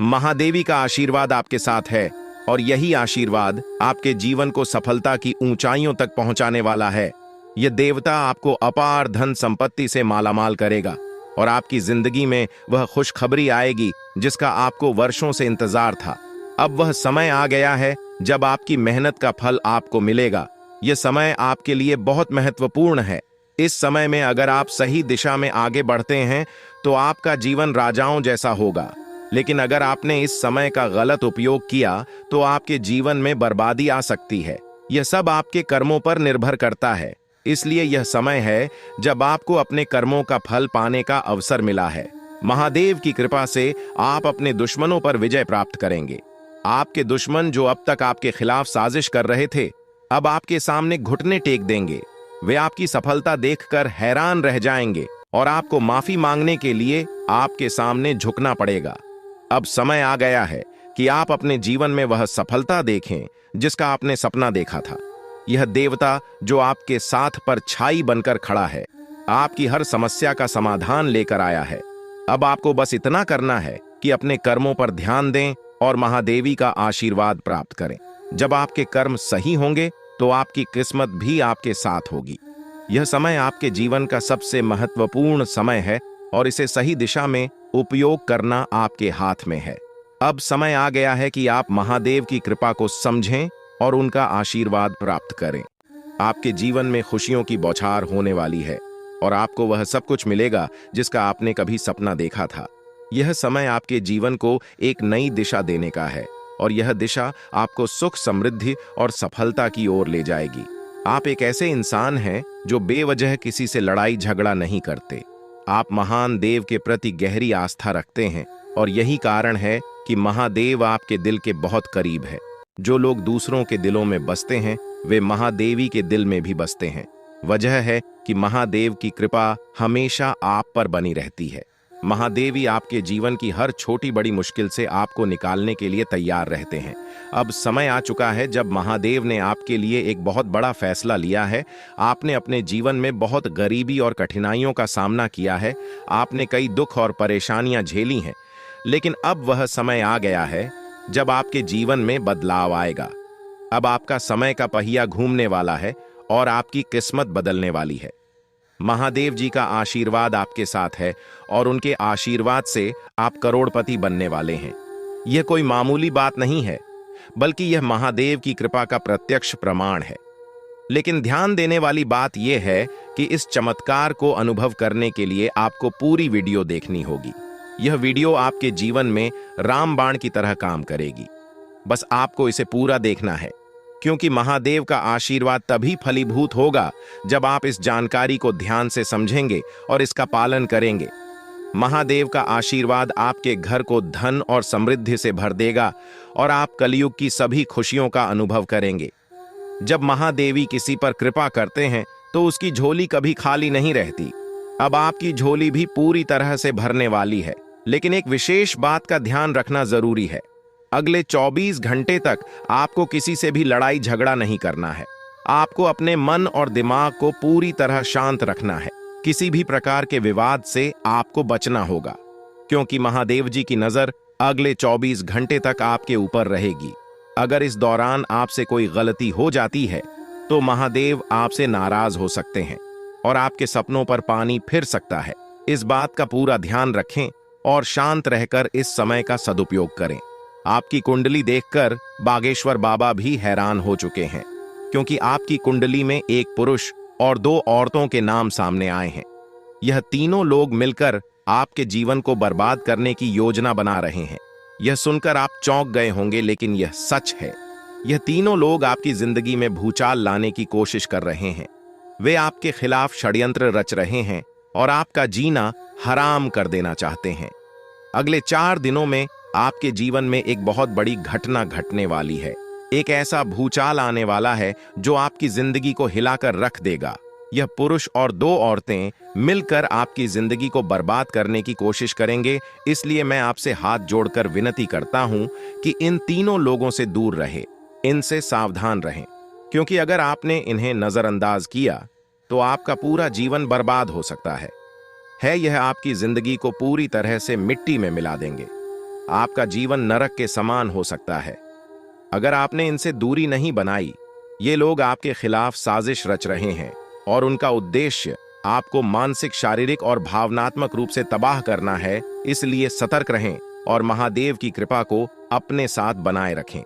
महादेवी का आशीर्वाद आपके साथ है और यही आशीर्वाद आपके जीवन को सफलता की ऊंचाइयों तक पहुंचाने वाला है। यह देवता आपको अपार धन संपत्ति से मालामाल करेगा और आपकी जिंदगी में वह खुशखबरी आएगी जिसका आपको वर्षों से इंतजार था। अब वह समय आ गया है जब आपकी मेहनत का फल आपको मिलेगा। यह समय आपके लिए बहुत महत्वपूर्ण है। इस समय में अगर आप सही दिशा में आगे बढ़ते हैं तो आपका जीवन राजाओं जैसा होगा। लेकिन अगर आपने इस समय का गलत उपयोग किया तो आपके जीवन में बर्बादी आ सकती है। यह सब आपके कर्मों पर निर्भर करता है। इसलिए यह समय है जब आपको अपने कर्मों का फल पाने का अवसर मिला है। महादेव की कृपा से आप अपने दुश्मनों पर विजय प्राप्त करेंगे। आपके दुश्मन जो अब तक आपके खिलाफ साजिश कर रहे थे, अब आपके सामने घुटने टेक देंगे। वे आपकी सफलता देखकर हैरान रह जाएंगे और आपको माफी मांगने के लिए आपके सामने झुकना पड़ेगा। अब समय आ गया है कि आप अपने जीवन में वह सफलता देखें जिसका आपने सपना देखा था। यह देवता जो आपके साथ परछाई बनकर खड़ा है, आपकी हर समस्या का समाधान लेकर आया है। अब आपको बस इतना करना है कि अपने कर्मों पर ध्यान दें और महादेवी का आशीर्वाद प्राप्त करें। जब आपके कर्म सही होंगे तो आपकी किस्मत भी आपके साथ होगी। यह समय आपके जीवन का सबसे महत्वपूर्ण समय है और इसे सही दिशा में उपयोग करना आपके हाथ में है। अब समय आ गया है कि आप महादेव की कृपा को समझें और उनका आशीर्वाद प्राप्त करें। आपके जीवन में खुशियों की बौछार होने वाली है और आपको वह सब कुछ मिलेगा जिसका आपने कभी सपना देखा था। यह समय आपके जीवन को एक नई दिशा देने का है और यह दिशा आपको सुख, समृद्धि और सफलता की ओर ले जाएगी। आप एक ऐसे इंसान हैं जो बेवजह किसी से लड़ाई झगड़ा नहीं करते। आप महान देव के प्रति गहरी आस्था रखते हैं और यही कारण है कि महादेव आपके दिल के बहुत करीब है। जो लोग दूसरों के दिलों में बसते हैं वे महादेवी के दिल में भी बसते हैं। वजह है कि महादेव की कृपा हमेशा आप पर बनी रहती है। महादेवी आपके जीवन की हर छोटी बड़ी मुश्किल से आपको निकालने के लिए तैयार रहते हैं। अब समय आ चुका है जब महादेव ने आपके लिए एक बहुत बड़ा फैसला लिया है। आपने अपने जीवन में बहुत गरीबी और कठिनाइयों का सामना किया है। आपने कई दुख और परेशानियां झेली हैं, लेकिन अब वह समय आ गया है जब आपके जीवन में बदलाव आएगा। अब आपका समय का पहिया घूमने वाला है और आपकी किस्मत बदलने वाली है। महादेव जी का आशीर्वाद आपके साथ है और उनके आशीर्वाद से आप करोड़पति बनने वाले हैं। यह कोई मामूली बात नहीं है, बल्कि यह महादेव की कृपा का प्रत्यक्ष प्रमाण है। लेकिन ध्यान देने वाली बात यह है कि इस चमत्कार को अनुभव करने के लिए आपको पूरी वीडियो देखनी होगी। यह वीडियो आपके जीवन में रामबाण की तरह काम करेगी। बस आपको इसे पूरा देखना है, क्योंकि महादेव का आशीर्वाद तभी फलीभूत होगा जब आप इस जानकारी को ध्यान से समझेंगे और इसका पालन करेंगे। महादेव का आशीर्वाद आपके घर को धन और समृद्धि से भर देगा और आप कलयुग की सभी खुशियों का अनुभव करेंगे। जब महादेवी किसी पर कृपा करते हैं तो उसकी झोली कभी खाली नहीं रहती। अब आपकी झोली भी पूरी तरह से भरने वाली है। लेकिन एक विशेष बात का ध्यान रखना जरूरी है। अगले 24 घंटे तक आपको किसी से भी लड़ाई झगड़ा नहीं करना है। आपको अपने मन और दिमाग को पूरी तरह शांत रखना है। किसी भी प्रकार के विवाद से आपको बचना होगा, क्योंकि महादेव जी की नजर अगले 24 घंटे तक आपके ऊपर रहेगी। अगर इस दौरान आपसे कोई गलती हो जाती है तो महादेव आपसे नाराज हो सकते हैं और आपके सपनों पर पानी फिर सकता है। इस बात का पूरा ध्यान रखें और शांत रहकर इस समय का सदुपयोग करें। आपकी कुंडली देखकर बागेश्वर बाबा भी हैरान हो चुके हैं, क्योंकि आपकी कुंडली में एक पुरुष और 2 औरतों के नाम सामने आए हैं। यह तीनों लोग मिलकर आपके जीवन को बर्बाद करने की योजना बना रहे हैं। यह सुनकर आप चौंक गए होंगे, लेकिन यह सच है। यह तीनों लोग आपकी जिंदगी में भूचाल लाने की कोशिश कर रहे हैं। वे आपके खिलाफ षड्यंत्र रच रहे हैं और आपका जीना हराम कर देना चाहते हैं। अगले 4 दिनों में आपके जीवन में एक बहुत बड़ी घटना घटने वाली है। एक ऐसा भूचाल आने वाला है जो आपकी जिंदगी को हिलाकर रख देगा। यह पुरुष और 2 औरतें मिलकर आपकी जिंदगी को बर्बाद करने की कोशिश करेंगे। इसलिए मैं आपसे हाथ जोड़कर विनती करता हूं कि इन तीनों लोगों से दूर रहे, इनसे सावधान रहें, क्योंकि अगर आपने इन्हें नजरअंदाज किया तो आपका पूरा जीवन बर्बाद हो सकता है। यह आपकी जिंदगी को पूरी तरह से मिट्टी में मिला देंगे। आपका जीवन नरक के समान हो सकता है। अगर आपने इनसे दूरी नहीं बनाई, ये लोग आपके खिलाफ साजिश रच रहे हैं और उनका उद्देश्य आपको मानसिक, शारीरिक और भावनात्मक रूप से तबाह करना है। इसलिए सतर्क रहें और महादेव की कृपा को अपने साथ बनाए रखें।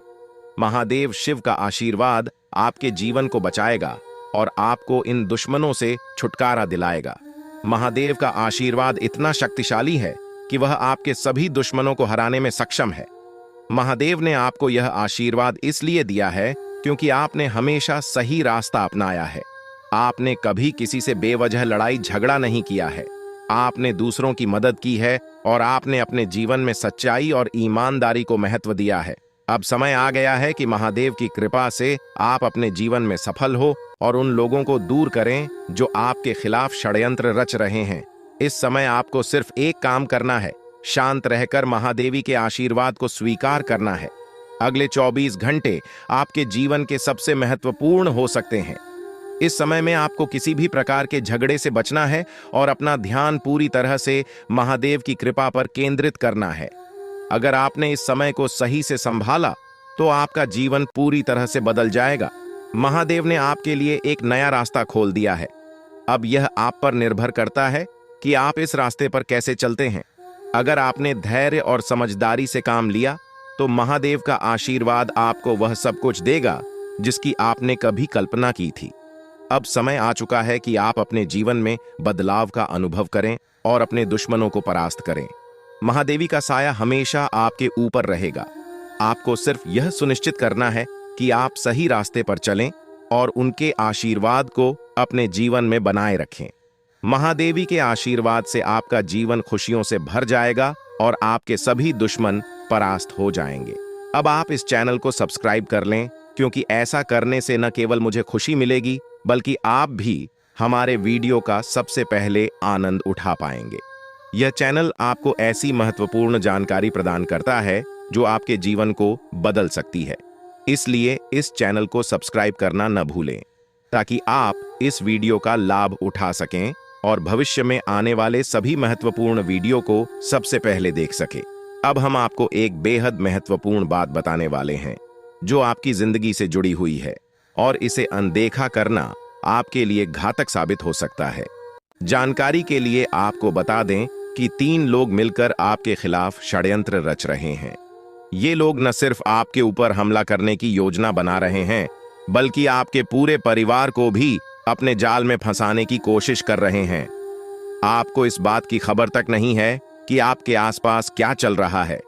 महादेव शिव का आशीर्वाद आपके जीवन को बचाएगा और आपको इन दुश्मनों से छुटकारा दिलाएगा। महादेव का आशीर्वाद इतना शक्तिशाली है कि वह आपके सभी दुश्मनों को हराने में सक्षम है। महादेव ने आपको यह आशीर्वाद इसलिए दिया है क्योंकि आपने हमेशा सही रास्ता अपनाया है। आपने कभी किसी से बेवजह लड़ाई झगड़ा नहीं किया है। आपने दूसरों की मदद की है और आपने अपने जीवन में सच्चाई और ईमानदारी को महत्व दिया है। अब समय आ गया है कि महादेव की कृपा से आप अपने जीवन में सफल हो और उन लोगों को दूर करें जो आपके खिलाफ षड्यंत्र रच रहे हैं। इस समय आपको सिर्फ एक काम करना है, शांत रहकर महादेवी के आशीर्वाद को स्वीकार करना है। अगले 24 घंटे आपके जीवन के सबसे महत्वपूर्ण हो सकते हैं। इस समय में आपको किसी भी प्रकार के झगड़े से बचना है और अपना ध्यान पूरी तरह से महादेव की कृपा पर केंद्रित करना है। अगर आपने इस समय को सही से संभाला तो आपका जीवन पूरी तरह से बदल जाएगा। महादेव ने आपके लिए एक नया रास्ता खोल दिया है। अब यह आप पर निर्भर करता है कि आप इस रास्ते पर कैसे चलते हैं। अगर आपने धैर्य और समझदारी से काम लिया तो महादेव का आशीर्वाद आपको वह सब कुछ देगा जिसकी आपने कभी कल्पना की थी। अब समय आ चुका है कि आप अपने जीवन में बदलाव का अनुभव करें और अपने दुश्मनों को परास्त करें। महादेवी का साया हमेशा आपके ऊपर रहेगा। आपको सिर्फ यह सुनिश्चित करना है कि आप सही रास्ते पर चलें और उनके आशीर्वाद को अपने जीवन में बनाए रखें। महादेवी के आशीर्वाद से आपका जीवन खुशियों से भर जाएगा और आपके सभी दुश्मन परास्त हो जाएंगे। अब आप इस चैनल को सब्सक्राइब कर लें, क्योंकि ऐसा करने से न केवल मुझे खुशी मिलेगी बल्कि आप भी हमारे वीडियो का सबसे पहले आनंद उठा पाएंगे। यह चैनल आपको ऐसी महत्वपूर्ण जानकारी प्रदान करता है जो आपके जीवन को बदल सकती है। इसलिए इस चैनल को सब्सक्राइब करना न भूलें ताकि आप इस वीडियो का लाभ उठा सकें और भविष्य में आने वाले सभी महत्वपूर्ण वीडियो को सबसे पहले देख सकें। अब हम आपको एक बेहद महत्वपूर्ण बात बताने वाले हैं जो आपकी जिंदगी से जुड़ी हुई है और इसे अनदेखा करना आपके लिए घातक साबित हो सकता है। जानकारी के लिए आपको बता दें कि 3 लोग मिलकर आपके खिलाफ षड्यंत्र रच रहे हैं। ये लोग न सिर्फ आपके ऊपर हमला करने की योजना बना रहे हैं, बल्कि आपके पूरे परिवार को भी अपने जाल में फंसाने की कोशिश कर रहे हैं। आपको इस बात की खबर तक नहीं है कि आपके आसपास क्या चल रहा है।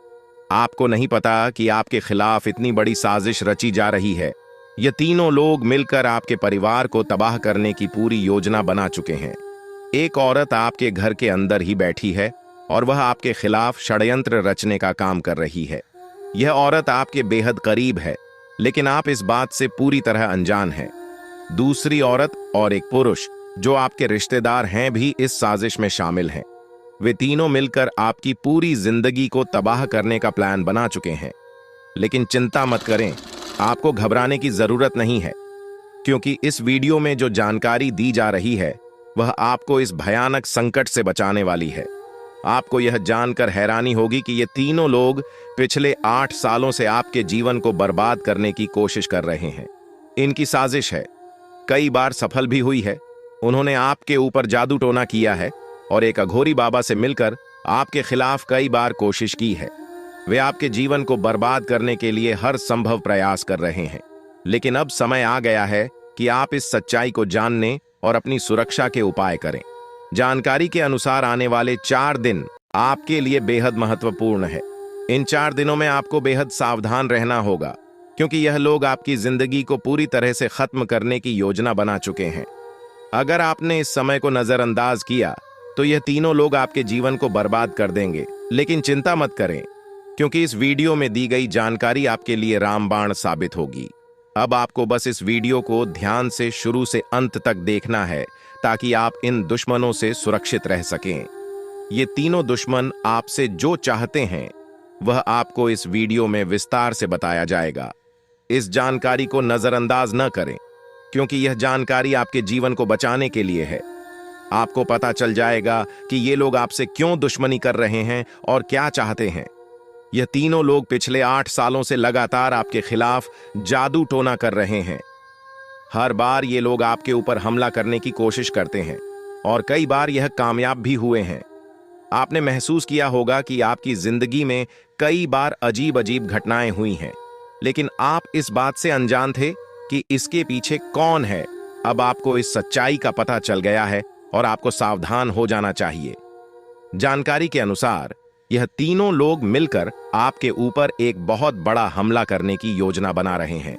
आपको नहीं पता कि आपके खिलाफ इतनी बड़ी साजिश रची जा रही है। ये तीनों लोग मिलकर आपके परिवार को तबाह करने की पूरी योजना बना चुके हैं। एक औरत आपके घर के अंदर ही बैठी है और वह आपके खिलाफ षड्यंत्र रचने का काम कर रही है। यह औरत आपके बेहद करीब है, लेकिन आप इस बात से पूरी तरह अनजान हैं। दूसरी औरत और एक पुरुष जो आपके रिश्तेदार हैं भी इस साजिश में शामिल हैं। वे तीनों मिलकर आपकी पूरी जिंदगी को तबाह करने का प्लान बना चुके हैं। लेकिन चिंता मत करें, आपको घबराने की जरूरत नहीं है, क्योंकि इस वीडियो में जो जानकारी दी जा रही है वह आपको इस भयानक संकट से बचाने वाली है। आपको यह जानकर हैरानी होगी कि ये तीनों लोग पिछले 8 सालों से आपके जीवन को बर्बाद करने की कोशिश कर रहे हैं। इनकी साजिश है, कई बार सफल भी हुई है। उन्होंने आपके ऊपर जादू टोना किया है और एक अघोरी बाबा से मिलकर आपके खिलाफ कई बार कोशिश की है। वे आपके जीवन को बर्बाद करने के लिए हर संभव प्रयास कर रहे हैं। लेकिन अब समय आ गया है कि आप इस सच्चाई को जानने और अपनी सुरक्षा के उपाय करें। जानकारी के अनुसार आने वाले 4 दिन आपके लिए बेहद महत्वपूर्ण है। इन 4 दिनों में आपको बेहद सावधान रहना होगा, क्योंकि यह लोग आपकी जिंदगी को पूरी तरह से खत्म करने की योजना बना चुके हैं। अगर आपने इस समय को नजरअंदाज किया तो यह तीनों लोग आपके जीवन को बर्बाद कर देंगे। लेकिन चिंता मत करें, क्योंकि इस वीडियो में दी गई जानकारी आपके लिए रामबाण साबित होगी। अब आपको बस इस वीडियो को ध्यान से शुरू से अंत तक देखना है ताकि आप इन दुश्मनों से सुरक्षित रह सकें। ये तीनों दुश्मन आपसे जो चाहते हैं वह आपको इस वीडियो में विस्तार से बताया जाएगा। इस जानकारी को नजरअंदाज न करें, क्योंकि यह जानकारी आपके जीवन को बचाने के लिए है। आपको पता चल जाएगा कि ये लोग आपसे क्यों दुश्मनी कर रहे हैं और क्या चाहते हैं। यह तीनों लोग पिछले 8 सालों से लगातार आपके खिलाफ जादू टोना कर रहे हैं। हर बार ये लोग आपके ऊपर हमला करने की कोशिश करते हैं और कई बार यह कामयाब भी हुए हैं। आपने महसूस किया होगा कि आपकी जिंदगी में कई बार अजीब अजीब घटनाएं हुई हैं, लेकिन आप इस बात से अनजान थे कि इसके पीछे कौन है। अब आपको इस सच्चाई का पता चल गया है और आपको सावधान हो जाना चाहिए। जानकारी के अनुसार यह तीनों लोग मिलकर आपके ऊपर एक बहुत बड़ा हमला करने की योजना बना रहे हैं।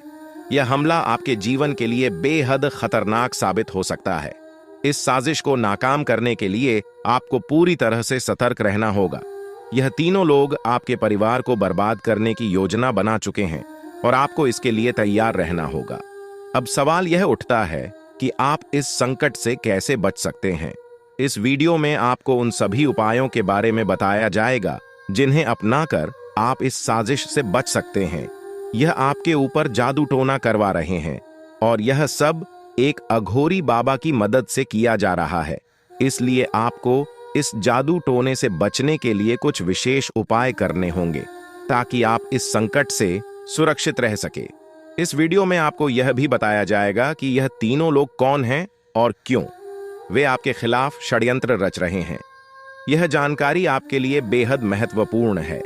यह हमला आपके जीवन के लिए बेहद खतरनाक साबित हो सकता है। इस साजिश को नाकाम करने के लिए आपको पूरी तरह से सतर्क रहना होगा। यह तीनों लोग आपके परिवार को बर्बाद करने की योजना बना चुके हैं और आपको इसके लिए तैयार रहना होगा। अब सवाल यह उठता है कि आप इस संकट से कैसे बच सकते हैं। इस वीडियो में आपको उन सभी उपायों के बारे में बताया जाएगा जिन्हें अपनाकर आप इस साजिश से बच सकते हैं। यह आपके ऊपर जादू टोना करवा रहे हैं और यह सब एक अघोरी बाबा की मदद से किया जा रहा है। इसलिए आपको इस जादू टोने से बचने के लिए कुछ विशेष उपाय करने होंगे ताकि आप इस संकट से सुरक्षित रह सके। इस वीडियो में आपको यह भी बताया जाएगा कि यह तीनों लोग कौन हैं और क्यों वे आपके खिलाफ षड्यंत्र रच रहे हैं। यह जानकारी आपके लिए बेहद महत्वपूर्ण है,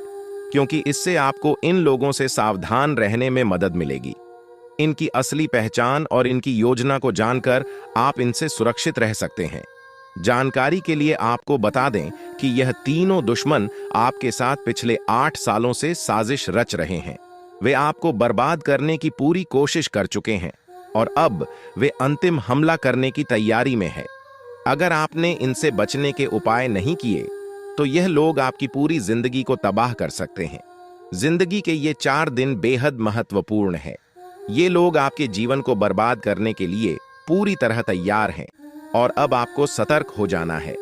क्योंकि इससे आपको इन लोगों से सावधान रहने में मदद मिलेगी। इनकी असली पहचान और इनकी योजना को जानकर आप इनसे सुरक्षित रह सकते हैं। जानकारी के लिए आपको बता दें कि यह तीनों दुश्मन आपके साथ पिछले 8 सालों से साजिश रच रहे हैं। वे आपको बर्बाद करने की पूरी कोशिश कर चुके हैं और अब वे अंतिम हमला करने की तैयारी में है। अगर आपने इनसे बचने के उपाय नहीं किए तो यह लोग आपकी पूरी जिंदगी को तबाह कर सकते हैं। जिंदगी के ये 4 दिन बेहद महत्वपूर्ण है। ये लोग आपके जीवन को बर्बाद करने के लिए पूरी तरह तैयार हैं और अब आपको सतर्क हो जाना है।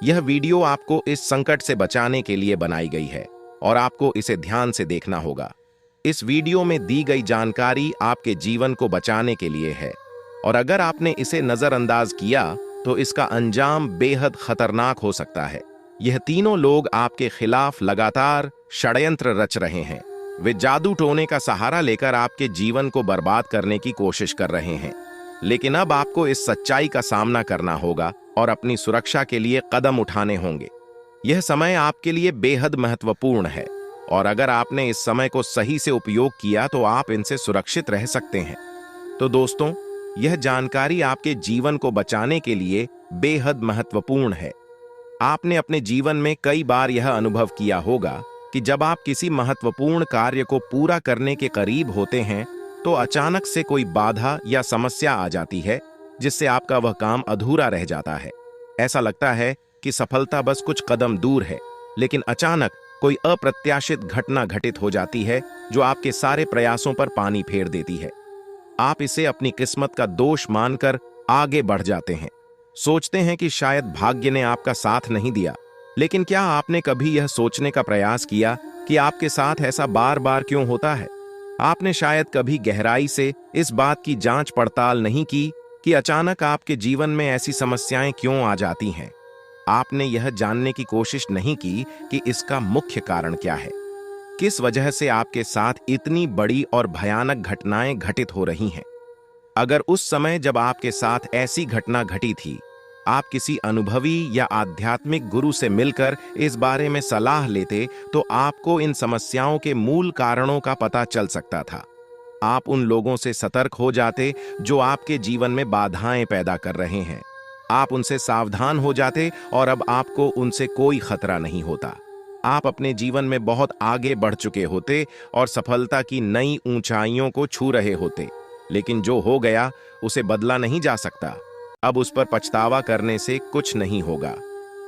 यह वीडियो आपको इस संकट से बचाने के लिए बनाई गई है और आपको इसे ध्यान से देखना होगा। इस वीडियो में दी गई जानकारी आपके जीवन को बचाने के लिए है और अगर आपने इसे नजरअंदाज किया तो इसका अंजाम बेहद खतरनाक हो सकता है। यह तीनों लोग आपके खिलाफ लगातार षड्यंत्र रच रहे हैं। वे जादू टोने का सहारा लेकर आपके जीवन को बर्बाद करने की कोशिश कर रहे हैं। लेकिन अब आपको इस सच्चाई का सामना करना होगा और अपनी सुरक्षा के लिए कदम उठाने होंगे। यह समय आपके लिए बेहद महत्वपूर्ण है और अगर आपने इस समय को सही से उपयोग किया तो आप इनसे सुरक्षित रह सकते हैं। तो दोस्तों, यह जानकारी आपके जीवन को बचाने के लिए बेहद महत्वपूर्ण है। आपने अपने जीवन में कई बार यह अनुभव किया होगा कि जब आप किसी महत्वपूर्ण कार्य को पूरा करने के करीब होते हैं तो अचानक से कोई बाधा या समस्या आ जाती है जिससे आपका वह काम अधूरा रह जाता है। ऐसा लगता है कि सफलता बस कुछ कदम दूर है, लेकिन अचानक कोई अप्रत्याशित घटना घटित हो जाती है जो आपके सारे प्रयासों पर पानी फेर देती है। आप इसे अपनी किस्मत का दोष मानकर आगे बढ़ जाते हैं। सोचते हैं कि शायद भाग्य ने आपका साथ नहीं दिया। लेकिन क्या आपने कभी यह सोचने का प्रयास किया कि आपके साथ ऐसा बार बार क्यों होता है? आपने शायद कभी गहराई से इस बात की जांच पड़ताल नहीं की कि अचानक आपके जीवन में ऐसी समस्याएं क्यों आ जाती हैं। आपने यह जानने की कोशिश नहीं की कि इसका मुख्य कारण क्या है, किस वजह से आपके साथ इतनी बड़ी और भयानक घटनाएं घटित हो रही हैं। अगर उस समय जब आपके साथ ऐसी घटना घटी थी, आप किसी अनुभवी या आध्यात्मिक गुरु से मिलकर इस बारे में सलाह लेते तो आपको इन समस्याओं के मूल कारणों का पता चल सकता था। आप उन लोगों से सतर्क हो जाते जो आपके जीवन में बाधाएं पैदा कर रहे हैं। आप उनसे सावधान हो जाते और अब आपको उनसे कोई खतरा नहीं होता। आप अपने जीवन में बहुत आगे बढ़ चुके होते और सफलता की नई ऊंचाइयों को छू रहे होते। लेकिन जो हो गया उसे बदला नहीं जा सकता। अब उस पर पछतावा करने से कुछ नहीं होगा।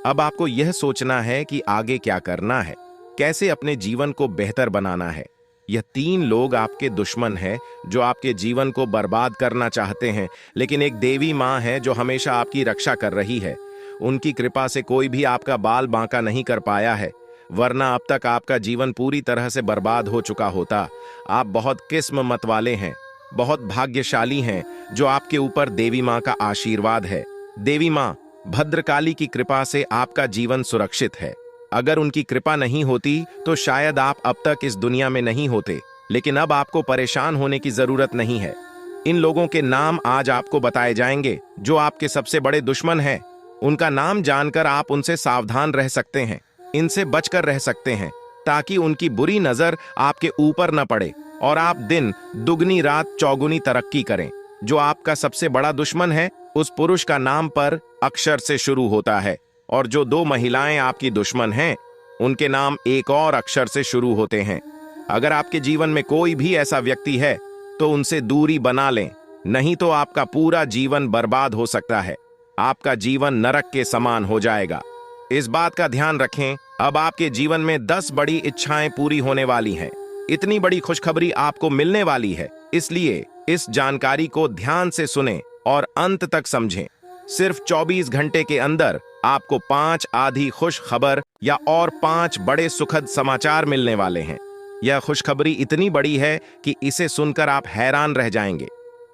अब आपको यह सोचना है कि आगे क्या करना है, कैसे अपने जीवन को बेहतर बनाना है। यह तीन लोग आपके दुश्मन हैं जो आपके जीवन को बर्बाद करना चाहते हैं, लेकिन एक देवी माँ है जो हमेशा आपकी रक्षा कर रही है। उनकी कृपा से कोई भी आपका बाल बांका नहीं कर पाया है, वरना अब तक आपका जीवन पूरी तरह से बर्बाद हो चुका होता। आप बहुत किस्मत वाले हैं, बहुत भाग्यशाली हैं जो आपके ऊपर देवी माँ का आशीर्वाद है। देवी माँ भद्रकाली की कृपा से आपका जीवन सुरक्षित है। अगर उनकी कृपा नहीं होती तो शायद आप अब तक इस दुनिया में नहीं होते। लेकिन अब आपको परेशान होने की जरूरत नहीं है। इन लोगों के नाम आज आपको बताए जाएंगे जो आपके सबसे बड़े दुश्मन हैं। उनका नाम जानकर आप उनसे सावधान रह सकते हैं, इनसे बचकर रह सकते हैं ताकि उनकी बुरी नजर आपके ऊपर न पड़े और आप दिन दुगनी रात चौगुनी तरक्की करें। जो आपका सबसे बड़ा दुश्मन है उस पुरुष का नाम पर अक्षर से शुरू होता है और जो दो महिलाएं आपकी दुश्मन हैं उनके नाम एक और अक्षर से शुरू होते हैं। अगर आपके जीवन में कोई भी ऐसा व्यक्ति है तो उनसे दूरी बना लें, नहीं तो आपका पूरा जीवन बर्बाद हो सकता है। आपका जीवन नरक के समान हो जाएगा। इस बात का ध्यान रखें, अब आपके जीवन में 10 बड़ी इच्छाएं पूरी होने वाली हैं। इतनी बड़ी खुशखबरी आपको मिलने वाली है, इसलिए इस जानकारी को ध्यान से सुनें और अंत तक समझें। सिर्फ 24 घंटे के अंदर आपको 5 आधी खुश खबर या और 5 बड़े सुखद समाचार मिलने वाले हैं। यह खुशखबरी इतनी बड़ी है कि इसे सुनकर आप हैरान रह जाएंगे।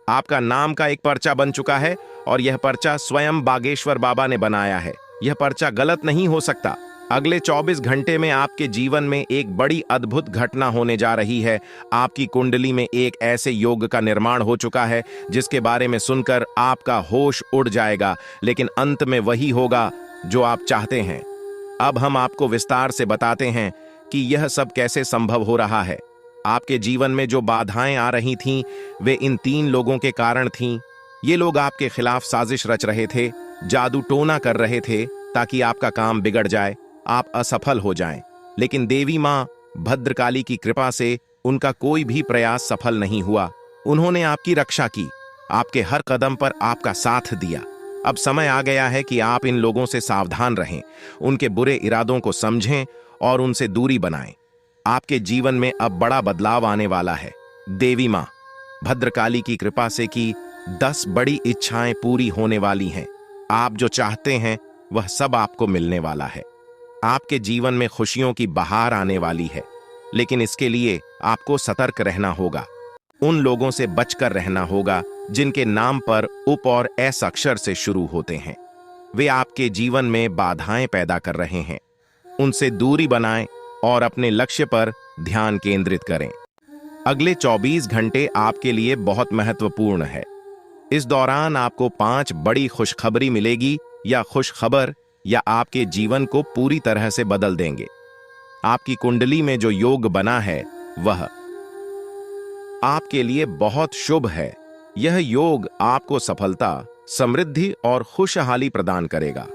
आपका नाम का एक पर्चा बन चुका है और यह पर्चा स्वयं बागेश्वर बाबा ने बनाया है। यह पर्चा गलत नहीं हो सकता। अगले 24 घंटे में आपके जीवन में एक बड़ी अद्भुत घटना होने जा रही है। आपकी कुंडली में एक ऐसे योग का निर्माण हो चुका है जिसके बारे में सुनकर आपका होश उड़ जाएगा, लेकिन अंत में वही होगा जो आप चाहते हैं। अब हम आपको विस्तार से बताते हैं कि यह सब कैसे संभव हो रहा है। आपके जीवन में जो बाधाएं आ रही थीं, वे इन 3 लोगों के कारण थीं। ये लोग आपके खिलाफ साजिश रच रहे थे, जादू टोना कर रहे थे ताकि आपका काम बिगड़ जाए, आप असफल हो जाएं। लेकिन देवी माँ भद्रकाली की कृपा से उनका कोई भी प्रयास सफल नहीं हुआ। उन्होंने आपकी रक्षा की, आपके हर कदम पर आपका साथ दिया। अब समय आ गया है कि आप इन लोगों से सावधान रहें, उनके बुरे इरादों को समझें और उनसे दूरी बनाएं। आपके जीवन में अब बड़ा बदलाव आने वाला है। देवी माँ भद्रकाली की कृपा से की 10 बड़ी इच्छाएं पूरी होने वाली हैं। आप जो चाहते हैं वह सब आपको मिलने वाला है। आपके जीवन में खुशियों की बहार आने वाली है, लेकिन इसके लिए आपको सतर्क रहना होगा। उन लोगों से बचकर रहना होगा जिनके नाम पर उप और एस अक्षर से शुरू होते हैं। वे आपके जीवन में बाधाएं पैदा कर रहे हैं। उनसे दूरी बनाएं और अपने लक्ष्य पर ध्यान केंद्रित करें। अगले 24 घंटे आपके लिए बहुत महत्वपूर्ण है। इस दौरान आपको 5 बड़ी खुशखबरी मिलेगी या खुशखबर या आपके जीवन को पूरी तरह से बदल देंगे। आपकी कुंडली में जो योग बना है वह आपके लिए बहुत शुभ है। यह योग आपको सफलता, समृद्धि और खुशहाली प्रदान करेगा।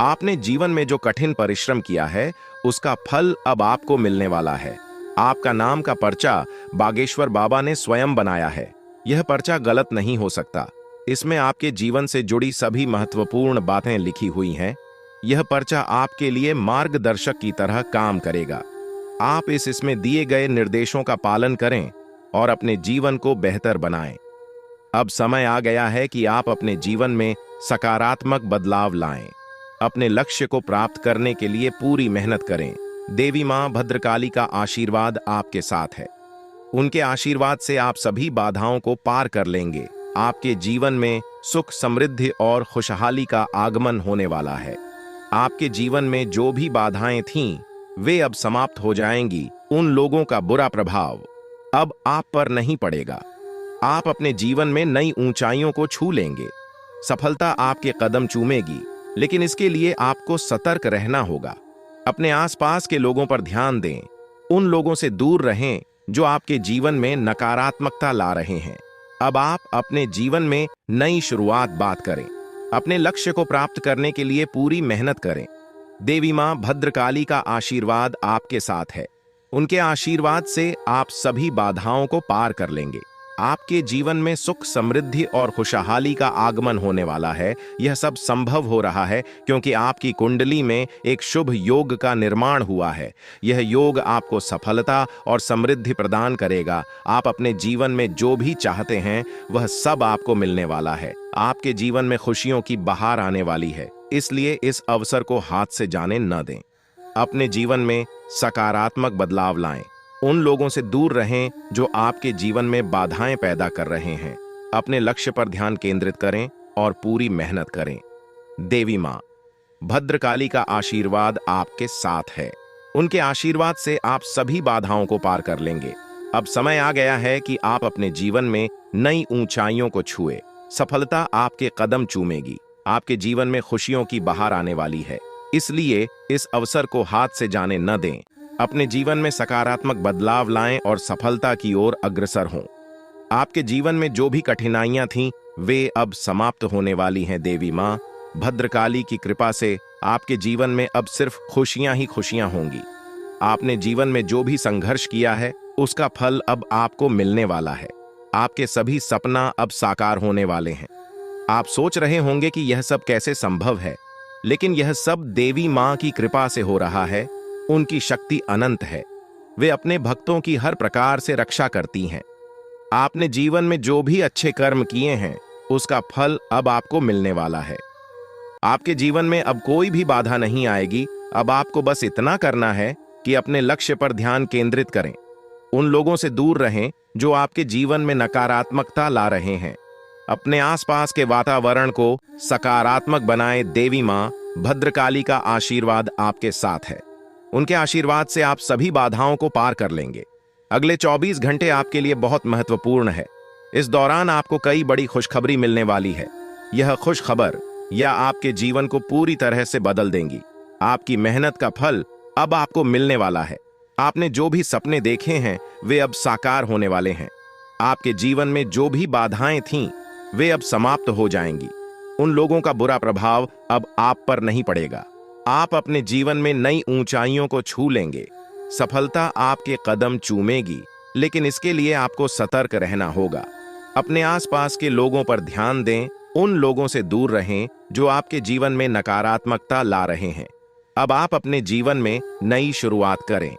आपने जीवन में जो कठिन परिश्रम किया है उसका फल अब आपको मिलने वाला है। आपका नाम का पर्चा बागेश्वर बाबा ने स्वयं बनाया है। यह पर्चा गलत नहीं हो सकता। इसमें आपके जीवन से जुड़ी सभी महत्वपूर्ण बातें लिखी हुई हैं। यह पर्चा आपके लिए मार्गदर्शक की तरह काम करेगा। आप इसमें दिए गए निर्देशों का पालन करें और अपने जीवन को बेहतर बनाएं। अब समय आ गया है कि आप अपने जीवन में सकारात्मक बदलाव लाएं। अपने लक्ष्य को प्राप्त करने के लिए पूरी मेहनत करें। देवी मां भद्रकाली का आशीर्वाद आपके साथ है। उनके आशीर्वाद से आप सभी बाधाओं को पार कर लेंगे। आपके जीवन में सुख, समृद्धि और खुशहाली का आगमन होने वाला है। आपके जीवन में जो भी बाधाएं थीं, वे अब समाप्त हो जाएंगी। उन लोगों का बुरा प्रभाव अब आप पर नहीं पड़ेगा। आप अपने जीवन में नई ऊंचाइयों को छू लेंगे। सफलता आपके कदम चूमेगी, लेकिन इसके लिए आपको सतर्क रहना होगा। अपने आसपास के लोगों पर ध्यान दें। उन लोगों से दूर रहें जो आपके जीवन में नकारात्मकता ला रहे हैं। अब आप अपने जीवन में नई शुरुआत बात करें। अपने लक्ष्य को प्राप्त करने के लिए पूरी मेहनत करें। देवी मां भद्रकाली का आशीर्वाद आपके साथ है। उनके आशीर्वाद से आप सभी बाधाओं को पार कर लेंगे। आपके जीवन में सुख, समृद्धि और खुशहाली का आगमन होने वाला है। यह सब संभव हो रहा है क्योंकि आपकी कुंडली में एक शुभ योग का निर्माण हुआ है। यह योग आपको सफलता और समृद्धि प्रदान करेगा। आप अपने जीवन में जो भी चाहते हैं वह सब आपको मिलने वाला है। आपके जीवन में खुशियों की बहार आने वाली है, इसलिए इस अवसर को हाथ से जाने न दें। अपने जीवन में सकारात्मक बदलाव लाएं। उन लोगों से दूर रहें जो आपके जीवन में बाधाएं पैदा कर रहे हैं। अपने लक्ष्य पर ध्यान केंद्रित करें और पूरी मेहनत करें। देवी मां भद्रकाली का आशीर्वाद आपके साथ है। उनके आशीर्वाद से आप सभी बाधाओं को पार कर लेंगे। अब समय आ गया है कि आप अपने जीवन में नई ऊंचाइयों को छुए। सफलता आपके कदम चूमेगी। आपके जीवन में खुशियों की बहार आने वाली है, इसलिए इस अवसर को हाथ से जाने न दें। अपने जीवन में सकारात्मक बदलाव लाएं और सफलता की ओर अग्रसर हों। आपके जीवन में जो भी कठिनाइयां थीं, वे अब समाप्त होने वाली हैं। देवी मां भद्रकाली की कृपा से आपके जीवन में अब सिर्फ खुशियां ही खुशियां होंगी। आपने जीवन में जो भी संघर्ष किया है उसका फल अब आपको मिलने वाला है। आपके सभी सपना अब साकार होने वाले हैं। आप सोच रहे होंगे कि यह सब कैसे संभव है, लेकिन यह सब देवी मां की कृपा से हो रहा है। उनकी शक्ति अनंत है। वे अपने भक्तों की हर प्रकार से रक्षा करती हैं। आपने जीवन में जो भी अच्छे कर्म किए हैं उसका फल अब आपको मिलने वाला है। आपके जीवन में अब कोई भी बाधा नहीं आएगी। अब आपको बस इतना करना है कि अपने लक्ष्य पर ध्यान केंद्रित करें। उन लोगों से दूर रहें जो आपके जीवन में नकारात्मकता ला रहे हैं। अपने आसपास के वातावरण को सकारात्मक बनाएं। देवी मां भद्रकाली का आशीर्वाद आपके साथ है। उनके आशीर्वाद से आप सभी बाधाओं को पार कर लेंगे। अगले 24 घंटे आपके लिए बहुत महत्वपूर्ण है। इस दौरान आपको कई बड़ी खुशखबरी मिलने वाली है। यह खुशखबर या आपके जीवन को पूरी तरह से बदल देंगी। आपकी मेहनत का फल अब आपको मिलने वाला है। आपने जो भी सपने देखे हैं वे अब साकार होने वाले हैं। आपके जीवन में जो भी बाधाएं थीं वे अब समाप्त हो जाएंगी। उन लोगों का बुरा प्रभाव अब आप पर नहीं पड़ेगा। आप अपने जीवन में नई ऊंचाइयों को छू लेंगे। सफलता आपके कदम चूमेगी, लेकिन इसके लिए आपको सतर्क रहना होगा। अपने आसपास के लोगों पर ध्यान दें। उन लोगों से दूर रहें जो आपके जीवन में नकारात्मकता ला रहे हैं। अब आप अपने जीवन में नई शुरुआत करें।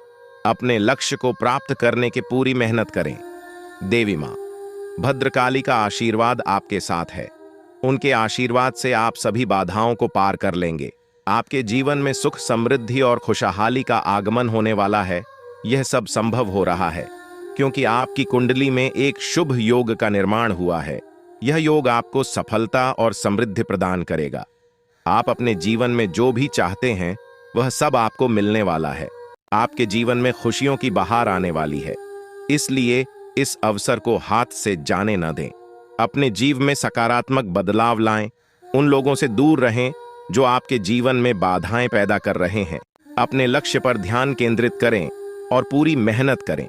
अपने लक्ष्य को प्राप्त करने की पूरी मेहनत करें। देवी मां भद्रकाली का आशीर्वाद आपके साथ है। उनके आशीर्वाद से आप सभी बाधाओं को पार कर लेंगे। आपके जीवन में सुख, समृद्धि और खुशहाली का आगमन होने वाला है। यह सब संभव हो रहा है क्योंकि आपकी कुंडली में एक शुभ योग का निर्माण हुआ है। यह योग आपको सफलता और समृद्धि प्रदान करेगा। आप अपने जीवन में जो भी चाहते हैं वह सब आपको मिलने वाला है। आपके जीवन में खुशियों की बहार आने वाली है, इसलिए इस अवसर को हाथ से जाने न दें। अपने जीवन में सकारात्मक बदलाव लाएं। उन लोगों से दूर रहें जो आपके जीवन में बाधाएं पैदा कर रहे हैं। अपने लक्ष्य पर ध्यान केंद्रित करें और पूरी मेहनत करें।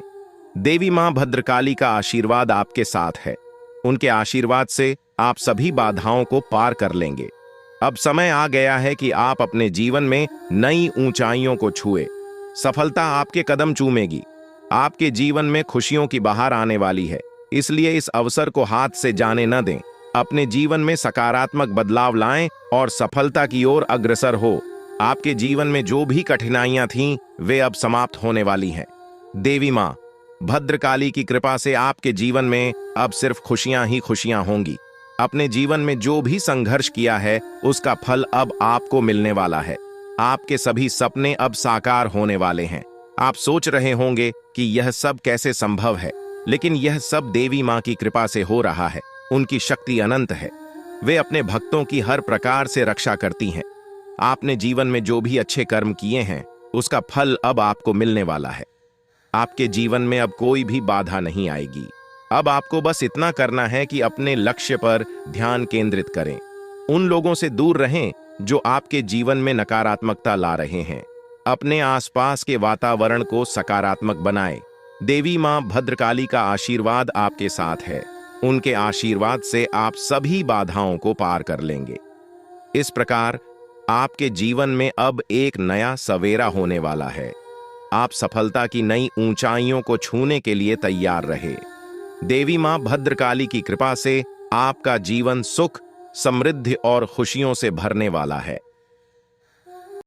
देवी मां भद्रकाली का आशीर्वाद आपके साथ है। उनके आशीर्वाद से आप सभी बाधाओं को पार कर लेंगे। अब समय आ गया है कि आप अपने जीवन में नई ऊंचाइयों को छुए। सफलता आपके कदम चूमेगी। आपके जीवन में खुशियों की बहार आने वाली है, इसलिए इस अवसर को हाथ से जाने न दें। अपने जीवन में सकारात्मक बदलाव लाएं और सफलता की ओर अग्रसर हो। आपके जीवन में जो भी कठिनाइयां थीं, वे अब समाप्त होने वाली हैं। देवी मां भद्रकाली की कृपा से आपके जीवन में अब सिर्फ खुशियां ही खुशियां होंगी। अपने जीवन में जो भी संघर्ष किया है उसका फल अब आपको मिलने वाला है। आपके सभी सपने अब साकार होने वाले हैं। आप सोच रहे होंगे कि यह सब कैसे संभव है, लेकिन यह सब देवी मां की कृपा से हो रहा है। उनकी शक्ति अनंत है। वे अपने भक्तों की हर प्रकार से रक्षा करती हैं। आपने जीवन में जो भी अच्छे कर्म किए हैं उसका फल अब आपको मिलने वाला है। आपके जीवन में अब कोई भी बाधा नहीं आएगी। अब आपको बस इतना करना है कि अपने लक्ष्य पर ध्यान केंद्रित करें। उन लोगों से दूर रहें जो आपके जीवन में नकारात्मकता ला रहे हैं। अपने आसपास के वातावरण को सकारात्मक बनाएं। देवी मां भद्रकाली का आशीर्वाद आपके साथ है। उनके आशीर्वाद से आप सभी बाधाओं को पार कर लेंगे। इस प्रकार आपके जीवन में अब एक नया सवेरा होने वाला है। आप सफलता की नई ऊंचाइयों को छूने के लिए तैयार रहे। देवी मां भद्रकाली की कृपा से आपका जीवन सुख, समृद्धि और खुशियों से भरने वाला है।